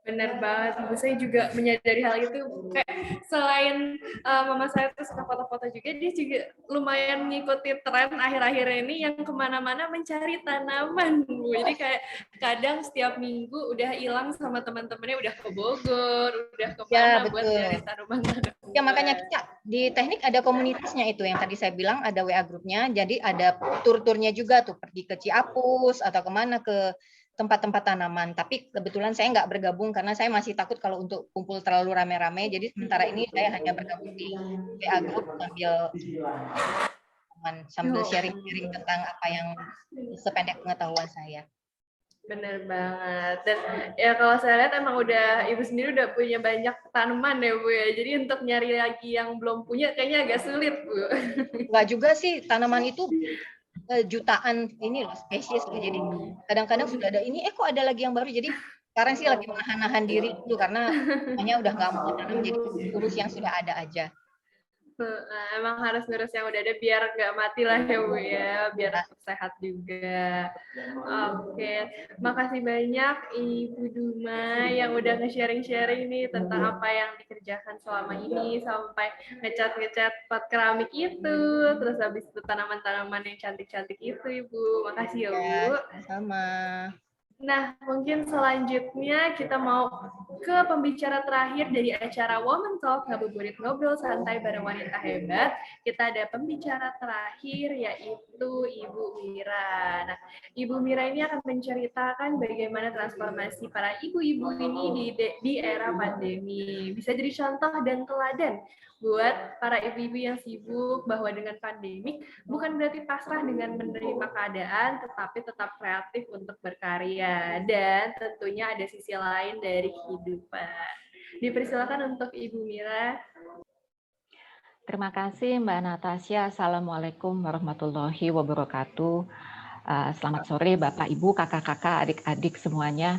Bener banget, Ibu saya juga menyadari hal itu. Kayak selain mama saya tuh suka foto-foto juga, dia juga lumayan mengikuti tren akhir-akhir ini yang kemana-mana mencari tanaman, Bu. Jadi kayak kadang setiap minggu udah hilang sama teman-temannya, udah ke Bogor, udah kemana buat nyari tanaman-tanaman. Ya makanya kita di teknik ada komunitasnya itu yang tadi saya bilang, ada WA grupnya, jadi ada tur-turnya juga tuh, pergi ke Ciapus atau kemana ke tempat-tempat tanaman. Tapi kebetulan saya nggak bergabung karena saya masih takut kalau untuk kumpul terlalu rame-rame. Jadi sementara ini saya hanya bergabung di WA group sambil sharing-sharing tentang apa yang sependek pengetahuan saya. Bener banget. Dan ya kalau saya lihat emang udah Ibu sendiri udah punya banyak tanaman ya Bu ya. Jadi untuk nyari lagi yang belum punya kayaknya agak sulit Bu. Enggak juga sih, tanaman itu jutaan ini loh spesies loh. Jadi kadang-kadang sudah ada ini, kok ada lagi yang baru. Jadi sekarang sih lagi menahan-nahan diri dulu karena hanya udah nggak mau tanam, jadi urus yang sudah ada aja. Emang harus ngurus yang udah ada biar nggak mati lah ya Bu ya, biar sehat juga. Oke, makasih banyak Ibu Duma yang udah nge-sharing-sharing nih tentang apa yang dikerjakan selama ini sampai ngecat pot keramik itu, terus habis itu tanaman-tanaman yang cantik-cantik itu Ibu. Makasih ya Bu. Sama. Nah, mungkin selanjutnya kita mau ke pembicara terakhir dari acara Women Talk Ngabuburit Ngobrol Santai Bareng Wanita Hebat. Kita ada pembicara terakhir yaitu Ibu Mira. Nah, Ibu Mira ini akan menceritakan bagaimana transformasi para ibu-ibu ini di era pandemi. Bisa jadi contoh dan teladan buat para ibu-ibu yang sibuk bahwa dengan pandemik bukan berarti pasrah dengan menerima keadaan, tetapi tetap kreatif untuk berkarya. Dan tentunya ada sisi lain dari kehidupan. Dipersilakan untuk Ibu Mira. Terima kasih Mbak Natasya. Assalamualaikum warahmatullahi wabarakatuh. Selamat sore Bapak, Ibu, kakak-kakak, adik-adik semuanya.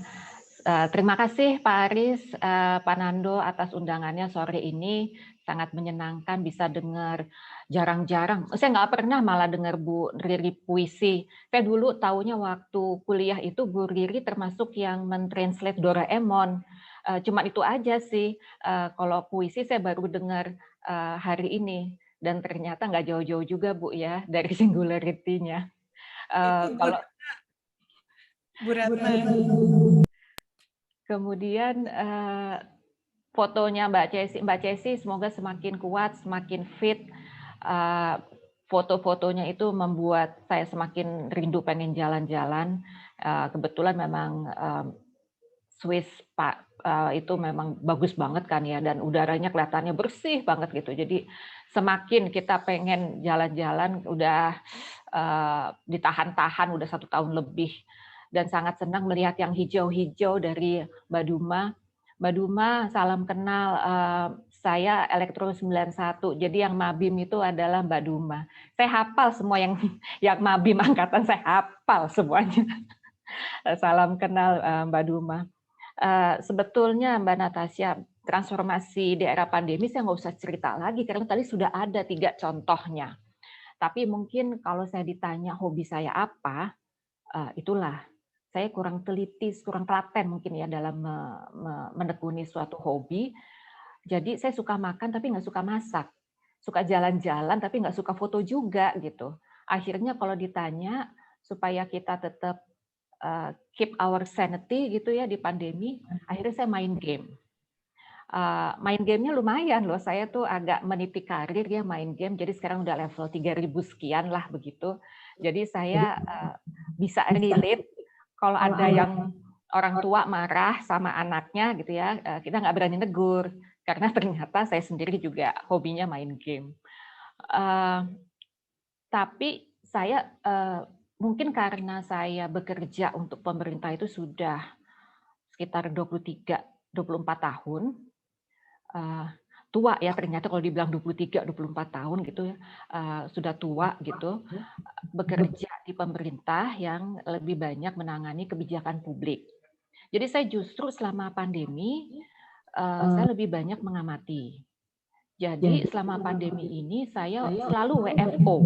Terima kasih Pak Aris, Pak Nando atas undangannya sore ini. Sangat menyenangkan bisa dengar, jarang-jarang. Saya nggak pernah malah dengar Bu Riri puisi. Saya dulu taunya waktu kuliah itu Bu Riri termasuk yang mentranslate Doraemon. Cuma itu aja sih. Kalau puisi saya baru dengar hari ini. Dan ternyata nggak jauh-jauh juga Bu ya dari singularity-nya. Kalau Bu Ratna. Kemudian fotonya Mbak Cesi semoga semakin kuat, semakin fit. Foto-fotonya itu membuat saya semakin rindu pengen jalan-jalan. Kebetulan memang Swiss Pak itu memang bagus banget kan ya, dan udaranya kelihatannya bersih banget gitu. Jadi semakin kita pengen jalan-jalan, udah ditahan-tahan udah 1 tahun lebih. Dan sangat senang melihat yang hijau-hijau dari Mbak Duma. Mbak Duma, salam kenal. Saya Elektro 91. Jadi yang Mabim itu adalah Mbak Duma. Saya hafal semua yang Mabim angkatan, saya hafal semuanya. Salam kenal Mbak Duma. Sebetulnya Mbak Natasya, transformasi di era pandemi saya nggak usah cerita lagi karena tadi sudah ada 3 contohnya. Tapi mungkin kalau saya ditanya hobi saya apa, itulah. Saya kurang teliti, kurang telaten mungkin ya dalam menekuni suatu hobi. Jadi saya suka makan tapi nggak suka masak. Suka jalan-jalan tapi nggak suka foto juga gitu. Akhirnya kalau ditanya supaya kita tetap keep our sanity gitu ya di pandemi, akhirnya saya main game. Main gamenya lumayan loh, saya tuh agak meniti karir ya main game, jadi sekarang udah level 3.000 sekian lah begitu. Jadi saya bisa relate kalau ada yang orang tua marah sama anaknya gitu ya, kita nggak berani negur karena ternyata saya sendiri juga hobinya main game. Tapi saya mungkin karena saya bekerja untuk pemerintah itu sudah sekitar 24 tahun, tua ya ternyata kalau dibilang 23, 24 tahun gitu ya, sudah tua gitu, bekerja di pemerintah yang lebih banyak menangani kebijakan publik. Jadi saya justru selama pandemi, saya lebih banyak mengamati. Jadi selama pandemi ini saya selalu WFO.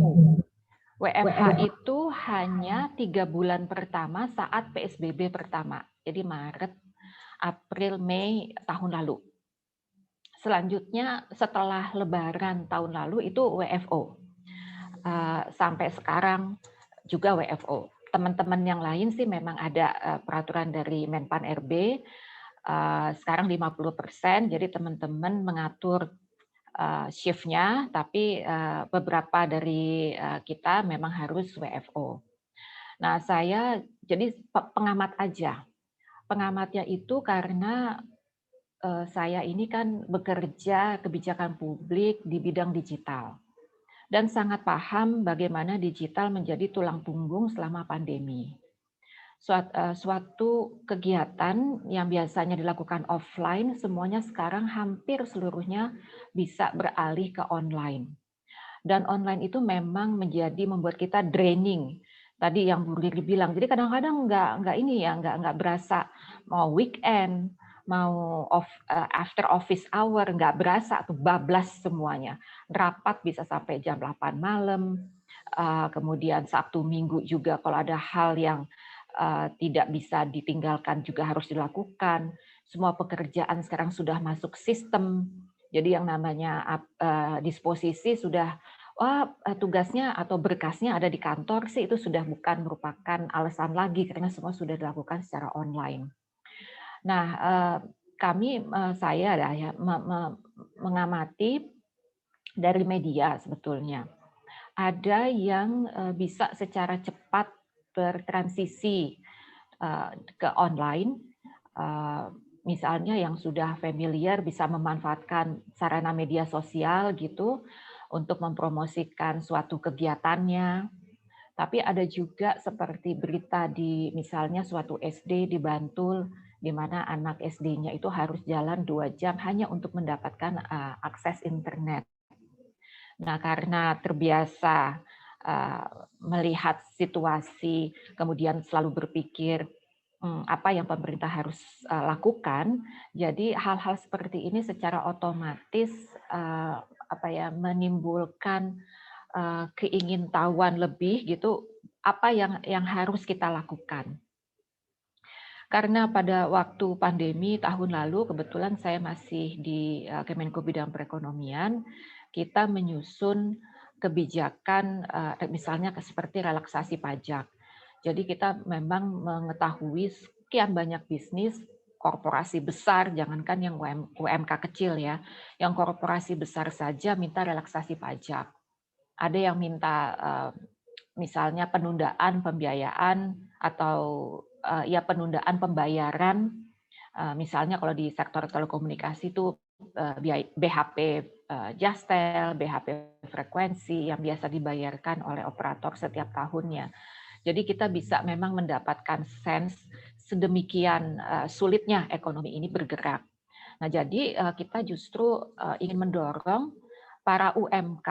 WFH itu hanya 3 bulan pertama saat PSBB pertama. Jadi Maret, April, Mei tahun lalu. Selanjutnya setelah Lebaran tahun lalu itu WFO. Sampai sekarang juga WFO. Teman-teman yang lain sih memang ada peraturan dari Menpan RB, sekarang 50%, jadi teman-teman mengatur shift-nya, tapi beberapa dari kita memang harus WFO. Nah, saya jadi pengamat aja. Pengamatnya itu karena saya ini kan bekerja kebijakan publik di bidang digital dan sangat paham bagaimana digital menjadi tulang punggung selama pandemi. Suatu kegiatan yang biasanya dilakukan offline, semuanya sekarang hampir seluruhnya bisa beralih ke online. Dan online itu memang membuat kita draining. Tadi yang Bu Riri bilang, jadi kadang-kadang nggak berasa mau weekend, mau after office hour, nggak berasa tuh bablas semuanya. Rapat bisa sampai jam 8 malam, kemudian Sabtu Minggu juga kalau ada hal yang tidak bisa ditinggalkan juga harus dilakukan. Semua pekerjaan sekarang sudah masuk sistem. Jadi yang namanya disposisi sudah tugasnya atau berkasnya ada di kantor sih itu sudah bukan merupakan alasan lagi karena semua sudah dilakukan secara online. Nah, saya ya mengamati dari media sebetulnya. Ada yang bisa secara cepat bertransisi ke online, misalnya yang sudah familiar bisa memanfaatkan sarana media sosial gitu untuk mempromosikan suatu kegiatannya. Tapi ada juga seperti berita di misalnya suatu SD di Bantul, di mana anak SD-nya itu harus jalan 2 jam hanya untuk mendapatkan akses internet. Nah, karena terbiasa melihat situasi, kemudian selalu berpikir apa yang pemerintah harus lakukan, jadi hal-hal seperti ini secara otomatis menimbulkan keingintahuan lebih gitu, apa yang harus kita lakukan. Karena pada waktu pandemi tahun lalu, kebetulan saya masih di Kemenko Bidang Perekonomian, kita menyusun kebijakan misalnya seperti relaksasi pajak. Jadi kita memang mengetahui sekian banyak bisnis, korporasi besar, jangankan yang UMK kecil ya, yang korporasi besar saja minta relaksasi pajak. Ada yang minta misalnya penundaan pembiayaan atau penundaan pembayaran, misalnya kalau di sektor telekomunikasi itu BHP Jastel, BHP frekuensi yang biasa dibayarkan oleh operator setiap tahunnya. Jadi kita bisa memang mendapatkan sense sedemikian sulitnya ekonomi ini bergerak. Nah, jadi kita justru ingin mendorong para UMK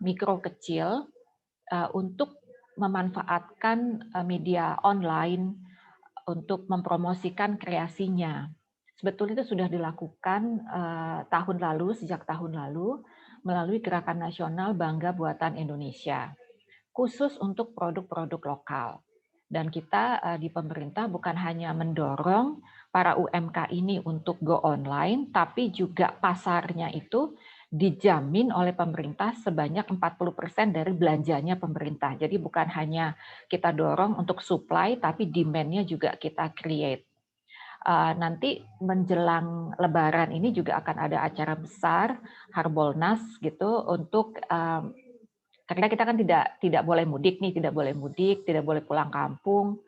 mikro kecil untuk memanfaatkan media online untuk mempromosikan kreasinya. Sebetulnya itu sudah dilakukan sejak tahun lalu melalui Gerakan Nasional Bangga Buatan Indonesia, khusus untuk produk-produk lokal. Dan kita di pemerintah bukan hanya mendorong para UMK ini untuk go online, tapi juga pasarnya itu dijamin oleh pemerintah sebanyak 40% dari belanjanya pemerintah. Jadi bukan hanya kita dorong untuk supply, tapi demand-nya juga kita create. Nanti menjelang Lebaran ini juga akan ada acara besar Harbolnas gitu untuk karena kita kan tidak boleh mudik nih, tidak boleh pulang kampung.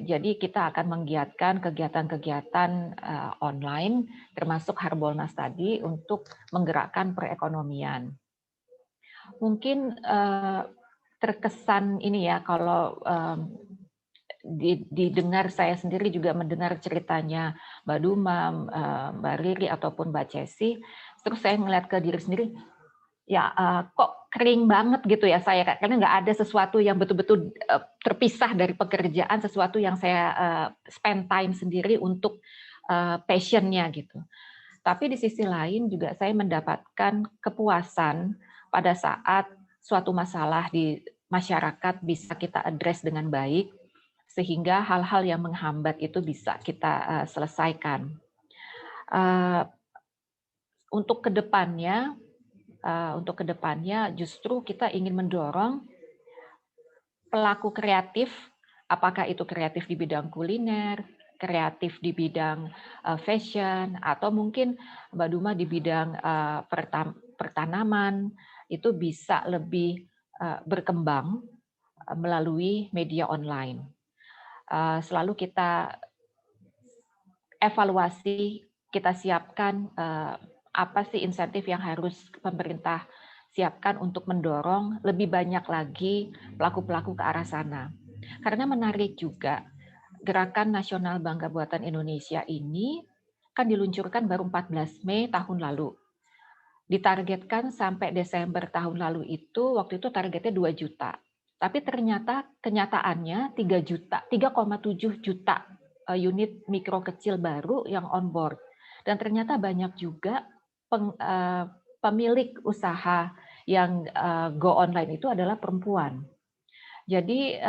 Jadi kita akan menggiatkan kegiatan-kegiatan online, termasuk Harbolnas tadi, untuk menggerakkan perekonomian. Mungkin terkesan ini ya kalau didengar, saya sendiri juga mendengar ceritanya Mbak Duma, Mbak Riri ataupun Mbak Cesi, terus saya ngeliat ke diri sendiri, ya kok kering banget gitu ya saya, karena nggak ada sesuatu yang betul-betul terpisah dari pekerjaan, sesuatu yang saya spend time sendiri untuk passionnya gitu. Tapi di sisi lain juga saya mendapatkan kepuasan pada saat suatu masalah di masyarakat bisa kita address dengan baik, sehingga hal-hal yang menghambat itu bisa kita selesaikan. Untuk kedepannya justru kita ingin mendorong pelaku kreatif, apakah itu kreatif di bidang kuliner, kreatif di bidang fashion, atau mungkin Mbak Duma di bidang pertanaman, itu bisa lebih berkembang melalui media online. Selalu kita evaluasi, kita siapkan apa sih insentif yang harus pemerintah siapkan untuk mendorong lebih banyak lagi pelaku-pelaku ke arah sana. Karena menarik juga, Gerakan Nasional Bangga Buatan Indonesia ini kan diluncurkan baru 14 Mei tahun lalu. Ditargetkan sampai Desember tahun lalu itu, waktu itu targetnya 2 juta. Tapi ternyata kenyataannya 3,7 juta unit mikro kecil baru yang on board. Dan ternyata banyak juga pemilik usaha yang go online itu adalah perempuan. Jadi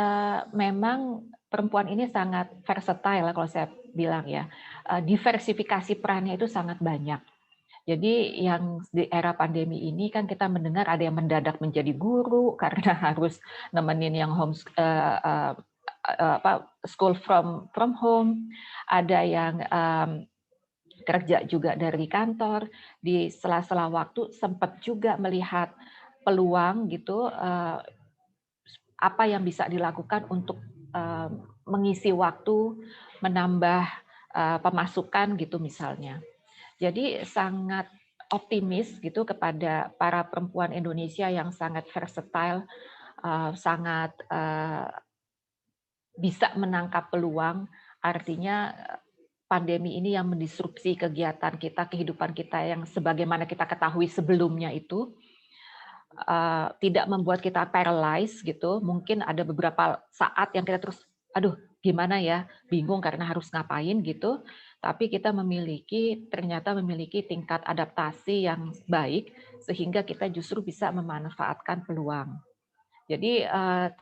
memang perempuan ini sangat versatile kalau saya bilang ya. Diversifikasi perannya itu sangat banyak. Jadi yang di era pandemi ini kan kita mendengar ada yang mendadak menjadi guru karena harus nemenin yang school from home, ada yang kerja juga dari kantor, di sela-sela waktu sempat juga melihat peluang gitu, apa yang bisa dilakukan untuk mengisi waktu, menambah pemasukan gitu misalnya. Jadi sangat optimis gitu kepada para perempuan Indonesia yang sangat versatile, sangat bisa menangkap peluang. Artinya pandemi ini yang mendisrupsi kegiatan kita, kehidupan kita yang sebagaimana kita ketahui sebelumnya itu tidak membuat kita paralyzed gitu. Mungkin ada beberapa saat yang kita terus, aduh gimana ya, bingung karena harus ngapain gitu. Tapi kita ternyata memiliki tingkat adaptasi yang baik, sehingga kita justru bisa memanfaatkan peluang. Jadi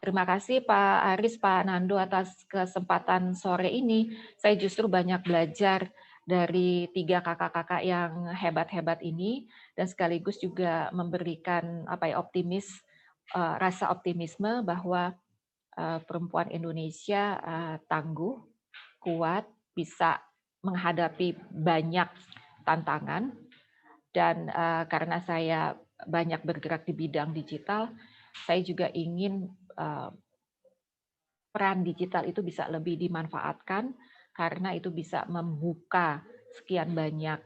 terima kasih Pak Aris, Pak Nando atas kesempatan sore ini. Saya justru banyak belajar dari 3 kakak-kakak yang hebat-hebat ini, dan sekaligus juga memberikan rasa optimisme bahwa perempuan Indonesia tangguh, kuat, bisa menghadapi banyak tantangan, dan karena saya banyak bergerak di bidang digital, saya juga ingin peran digital itu bisa lebih dimanfaatkan karena itu bisa membuka sekian banyak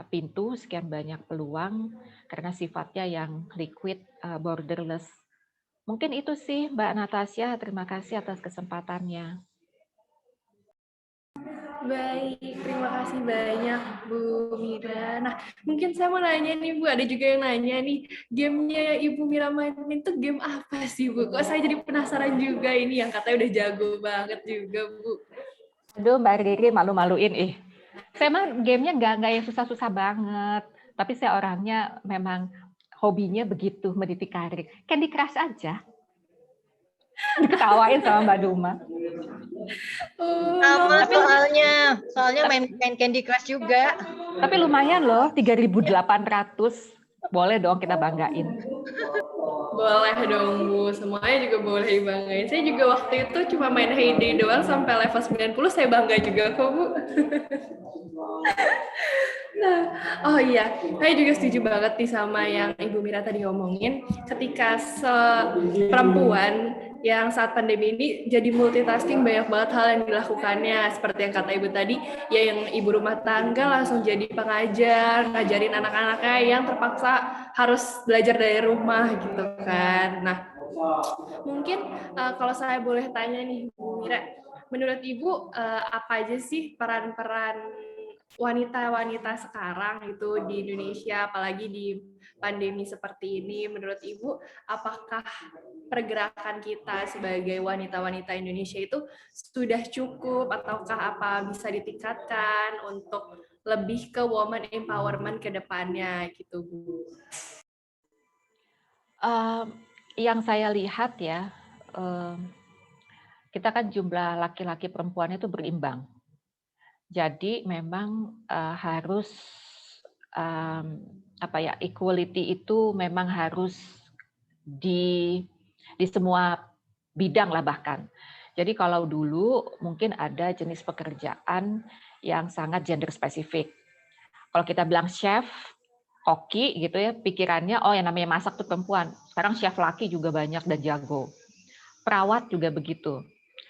pintu, sekian banyak peluang karena sifatnya yang liquid, borderless. Mungkin itu sih Mbak Natasha, terima kasih atas kesempatannya. Baik, terima kasih banyak Bu Mira. Nah, mungkin saya mau nanya nih Bu, ada juga yang nanya nih, gamenya Ibu Mira mainin itu game apa sih Bu? Kok saya jadi penasaran juga ini yang katanya udah jago banget juga Bu. Aduh Mbak Riri malu-maluin Saya mah gamenya nggak yang susah-susah banget, tapi saya orangnya memang hobinya begitu, mendidik karir. Candy Crush aja. Diketawain sama Mbak Duma. Sama soalnya main Candy Crush juga. Tapi lumayan loh, 3.800. Boleh dong kita banggain. Boleh dong Bu, semuanya juga boleh banggain. Saya juga waktu itu cuma main Heyday doang sampai level 90, saya bangga juga kok Bu. Nah, oh iya, saya juga setuju banget nih sama yang Ibu Mira tadi ngomongin. Ketika perempuan yang saat pandemi ini jadi multitasking, banyak banget hal yang dilakukannya. Seperti yang kata Ibu tadi, ya yang ibu rumah tangga langsung jadi pengajar, ngajarin anak-anaknya yang terpaksa harus belajar dari rumah gitu kan. Nah, Mungkin kalau saya boleh tanya nih Bu Mira, menurut Ibu apa aja sih peran-peran wanita-wanita sekarang itu di Indonesia, apalagi di pandemi seperti ini? Menurut Ibu, apakah pergerakan kita sebagai wanita-wanita Indonesia itu sudah cukup, ataukah apa bisa ditingkatkan untuk lebih ke woman empowerment ke depannya gitu, Bu? Yang saya lihat ya, kita kan jumlah laki-laki perempuan itu berimbang. Jadi memang harus equality itu memang harus di semua bidang lah bahkan. Jadi kalau dulu mungkin ada jenis pekerjaan yang sangat gender spesifik. Kalau kita bilang chef, koki gitu ya, pikirannya oh yang namanya masak tuh perempuan. Sekarang chef laki juga banyak dan jago. Perawat juga begitu.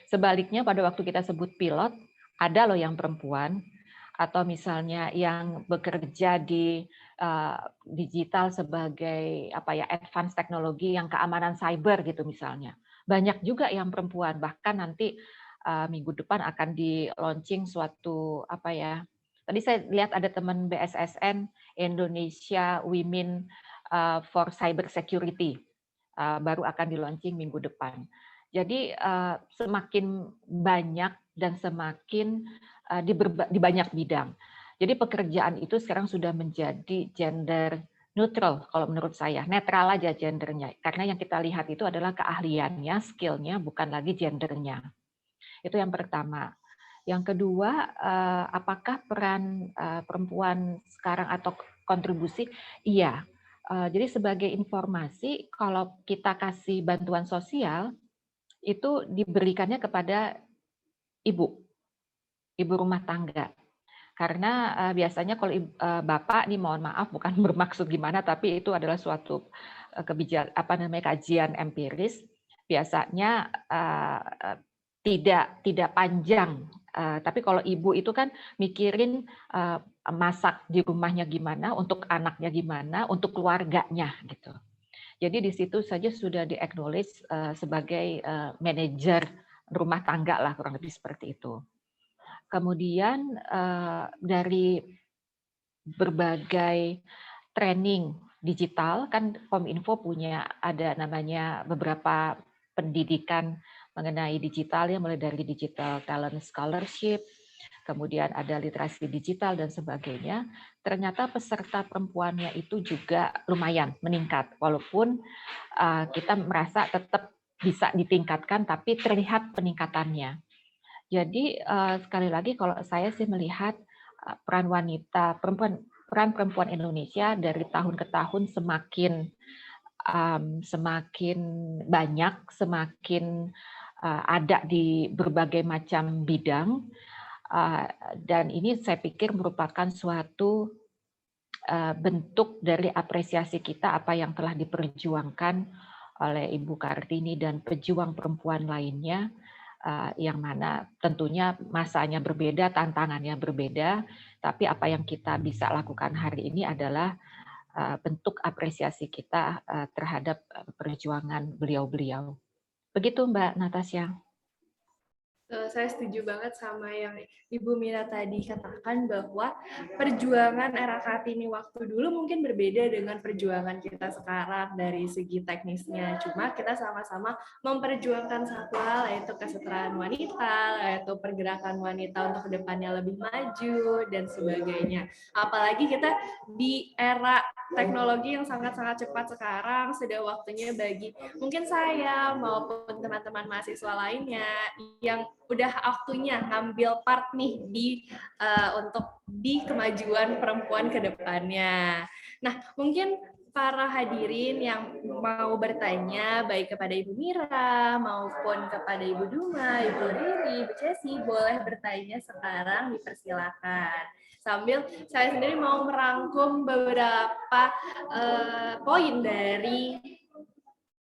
Sebaliknya pada waktu kita sebut pilot, ada loh yang perempuan, atau misalnya yang bekerja di digital sebagai advance teknologi yang keamanan cyber gitu misalnya. Banyak juga yang perempuan, bahkan nanti minggu depan akan di launching suatu tadi saya lihat ada teman BSSN Indonesia Women for Cyber Security baru akan di launching minggu depan. Jadi semakin banyak dan semakin di banyak bidang. Jadi pekerjaan itu sekarang sudah menjadi gender neutral kalau menurut saya, netral aja gendernya. Karena yang kita lihat itu adalah keahliannya, skillnya, bukan lagi gendernya. Itu yang pertama. Yang kedua, apakah peran perempuan sekarang atau kontribusi? Iya. Jadi sebagai informasi, kalau kita kasih bantuan sosial, itu diberikannya kepada ibu rumah tangga. Karena biasanya kalau bapak, ini mohon maaf bukan bermaksud gimana, tapi itu adalah suatu kajian empiris. Biasanya tidak panjang. Tapi kalau ibu itu kan mikirin masak di rumahnya gimana, untuk anaknya gimana, untuk keluarganya gitu. Jadi di situ saja sudah di-acknowledge sebagai manajer rumah tangga lah, kurang lebih seperti itu. Kemudian dari berbagai training digital, kan Kominfo punya ada namanya beberapa pendidikan mengenai digital ya, mulai dari digital talent scholarship, kemudian ada literasi digital dan sebagainya. Ternyata peserta perempuannya itu juga lumayan meningkat, walaupun kita merasa tetap bisa ditingkatkan, tapi terlihat peningkatannya. Jadi sekali lagi kalau saya sih melihat peran perempuan Indonesia dari tahun ke tahun semakin banyak, semakin ada di berbagai macam bidang. Dan ini saya pikir merupakan suatu bentuk dari apresiasi kita apa yang telah diperjuangkan oleh Ibu Kartini dan pejuang perempuan lainnya, yang mana tentunya masanya berbeda, tantangannya berbeda, tapi apa yang kita bisa lakukan hari ini adalah bentuk apresiasi kita terhadap perjuangan beliau-beliau. Begitu Mbak Natasha. Saya setuju banget sama yang Ibu Mira tadi katakan bahwa perjuangan era Kartini waktu dulu mungkin berbeda dengan perjuangan kita sekarang dari segi teknisnya. Cuma kita sama-sama memperjuangkan satu hal, yaitu kesetaraan wanita, yaitu pergerakan wanita untuk kedepannya lebih maju, dan sebagainya. Apalagi kita di era teknologi yang sangat-sangat cepat sekarang, sudah waktunya bagi mungkin saya maupun teman-teman mahasiswa lainnya yang udah waktunya ngambil part nih untuk di kemajuan perempuan ke depannya. Nah, mungkin para hadirin yang mau bertanya baik kepada Ibu Mira maupun kepada Ibu Duma, Ibu Riri, Ibu Cesi, boleh bertanya sekarang, dipersilakan. Sambil saya sendiri mau merangkum beberapa poin dari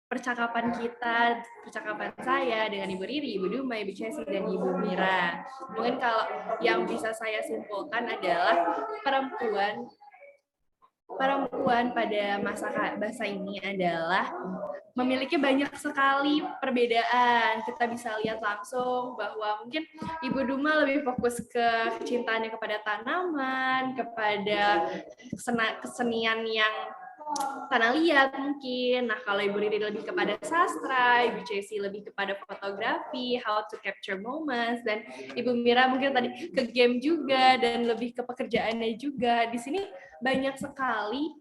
percakapan saya dengan Ibu Riri, Ibu Duma, Ibu Cesi, dan Ibu Mira. Mungkin kalau yang bisa saya simpulkan adalah perempuan perempuan pada masa ini adalah memiliki banyak sekali perbedaan. Kita bisa lihat langsung bahwa mungkin Ibu Duma lebih fokus ke kecintaannya kepada tanaman, kepada kesenian yang tanah liat mungkin. Nah, kalau Ibu Riri lebih kepada sastra, Ibu Cesi lebih kepada fotografi, how to capture moments, dan Ibu Mira mungkin tadi ke game juga dan lebih ke pekerjaannya juga. Di sini banyak sekali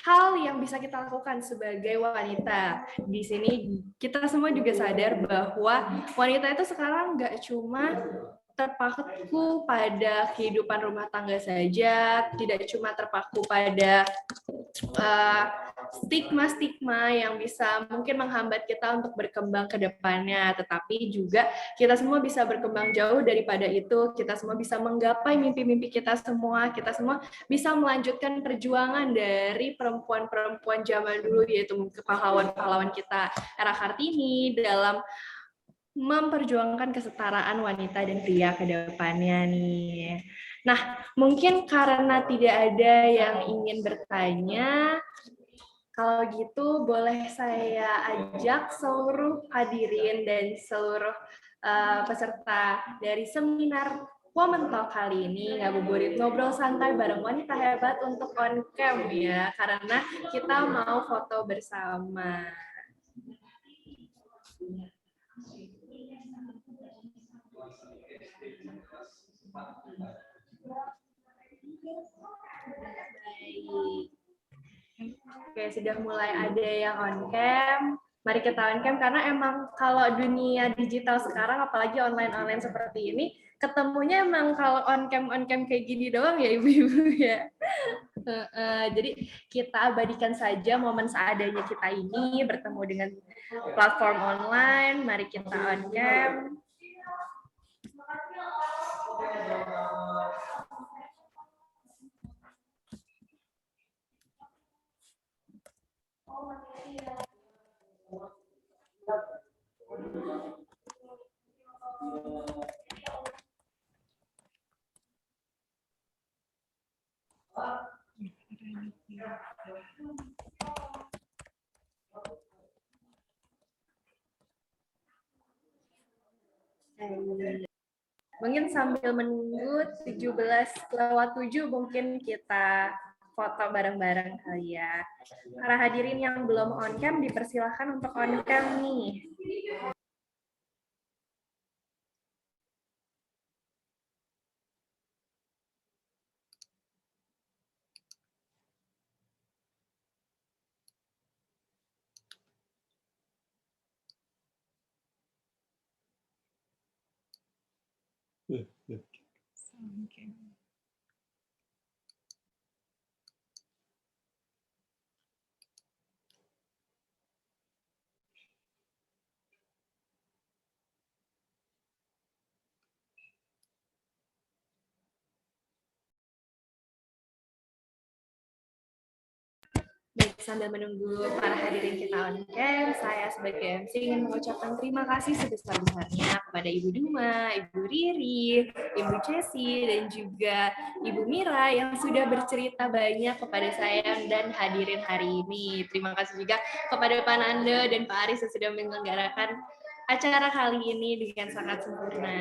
hal yang bisa kita lakukan sebagai wanita. Di sini kita semua juga sadar bahwa wanita itu sekarang nggak cuma terpaku pada kehidupan rumah tangga saja, tidak cuma terpaku pada stigma-stigma yang bisa mungkin menghambat kita untuk berkembang ke depannya, tetapi juga kita semua bisa berkembang jauh daripada itu, kita semua bisa menggapai mimpi-mimpi kita semua bisa melanjutkan perjuangan dari perempuan-perempuan zaman dulu, yaitu pahlawan-pahlawan kita era Kartini dalam memperjuangkan kesetaraan wanita dan pria ke depannya nih. Nah, mungkin karena tidak ada yang ingin bertanya, kalau gitu boleh saya ajak seluruh hadirin dan seluruh peserta dari seminar Women Talk kali ini ngabuburit ngobrol santai bareng wanita hebat untuk on cam ya, karena kita mau foto bersama. Oke, sudah mulai ada yang on cam. Mari kita on cam karena emang kalau dunia digital sekarang, apalagi online seperti ini, ketemunya emang kalau on cam kayak gini doang ya ibu-ibu ya. Jadi kita abadikan saja momen seadanya kita ini bertemu dengan platform online. Mari kita on cam. Mungkin sambil menunggu 17:07 mungkin kita foto bareng-bareng kali ya. Para hadirin yang belum on cam dipersilahkan untuk on cam nih. Baik, sambil menunggu para hadirin kita on cam, saya sebagai MC ingin mengucapkan terima kasih sebesar-besarnya kepada Ibu Duma, Ibu Riri, Ibu Cesi, dan juga Ibu Mira yang sudah bercerita banyak kepada saya dan hadirin hari ini. Terima kasih juga kepada Pak Nando dan Pak Aris yang sudah menyelenggarakan acara kali ini dengan sangat sempurna.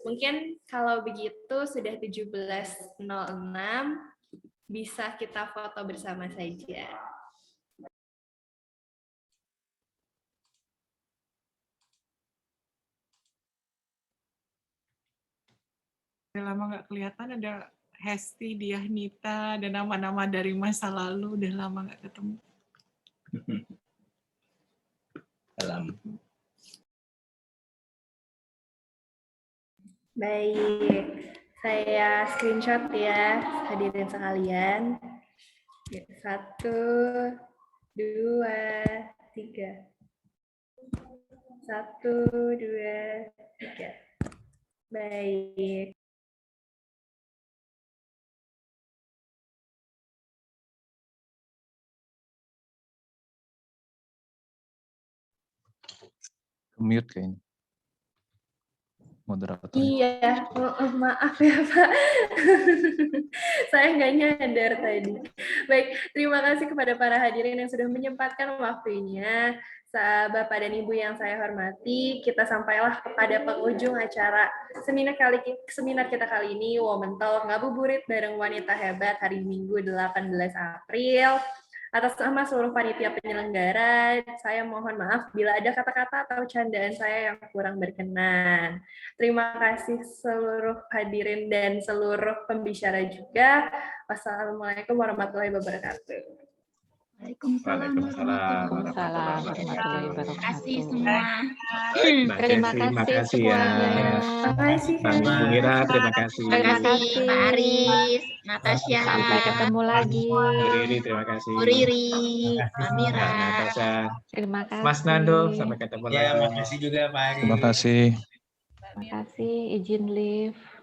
Mungkin kalau begitu sudah 17:06, bisa kita foto bersama saja. Udah lama nggak kelihatan, ada Hesti, Diahnita, dan nama-nama dari masa lalu, udah lama nggak ketemu. Salam. Baik, saya screenshot ya hadirin sekalian. 1, 2, 3. 1, 2, 3. Baik. Mute kayaknya. moderator. Iya, maaf ya Pak. Saya nggak nyadar tadi. Baik, terima kasih kepada para hadirin yang sudah menyempatkan waktunya. Bapak dan Ibu yang saya hormati, kita sampailah kepada penghujung acara seminar kita kali ini, Women Talk Ngabuburit bareng Wanita Hebat, hari Minggu 18 April. Atas nama seluruh panitia penyelenggara, saya mohon maaf bila ada kata-kata atau candaan saya yang kurang berkenan. Terima kasih seluruh hadirin dan seluruh pembicara juga. Wassalamualaikum warahmatullahi wabarakatuh. Waalaikumsalam Waalaikumsalam warahmatullahi Terima kasih wabarakatuh. semua. Terima kasih ya. Terima kasih. Bu Mira, terima kasih. Terima kasih Pak Aris, Natasha, Sampai ketemu lagi. Bu Riri, terima kasih. Bu Riri, Mbak Mira. Mbak Natasha. Terima kasih. Mas Nando, sampai ketemu Ya, lagi. makasih juga Pak Aris. Terima kasih. Terima kasih. Izin live.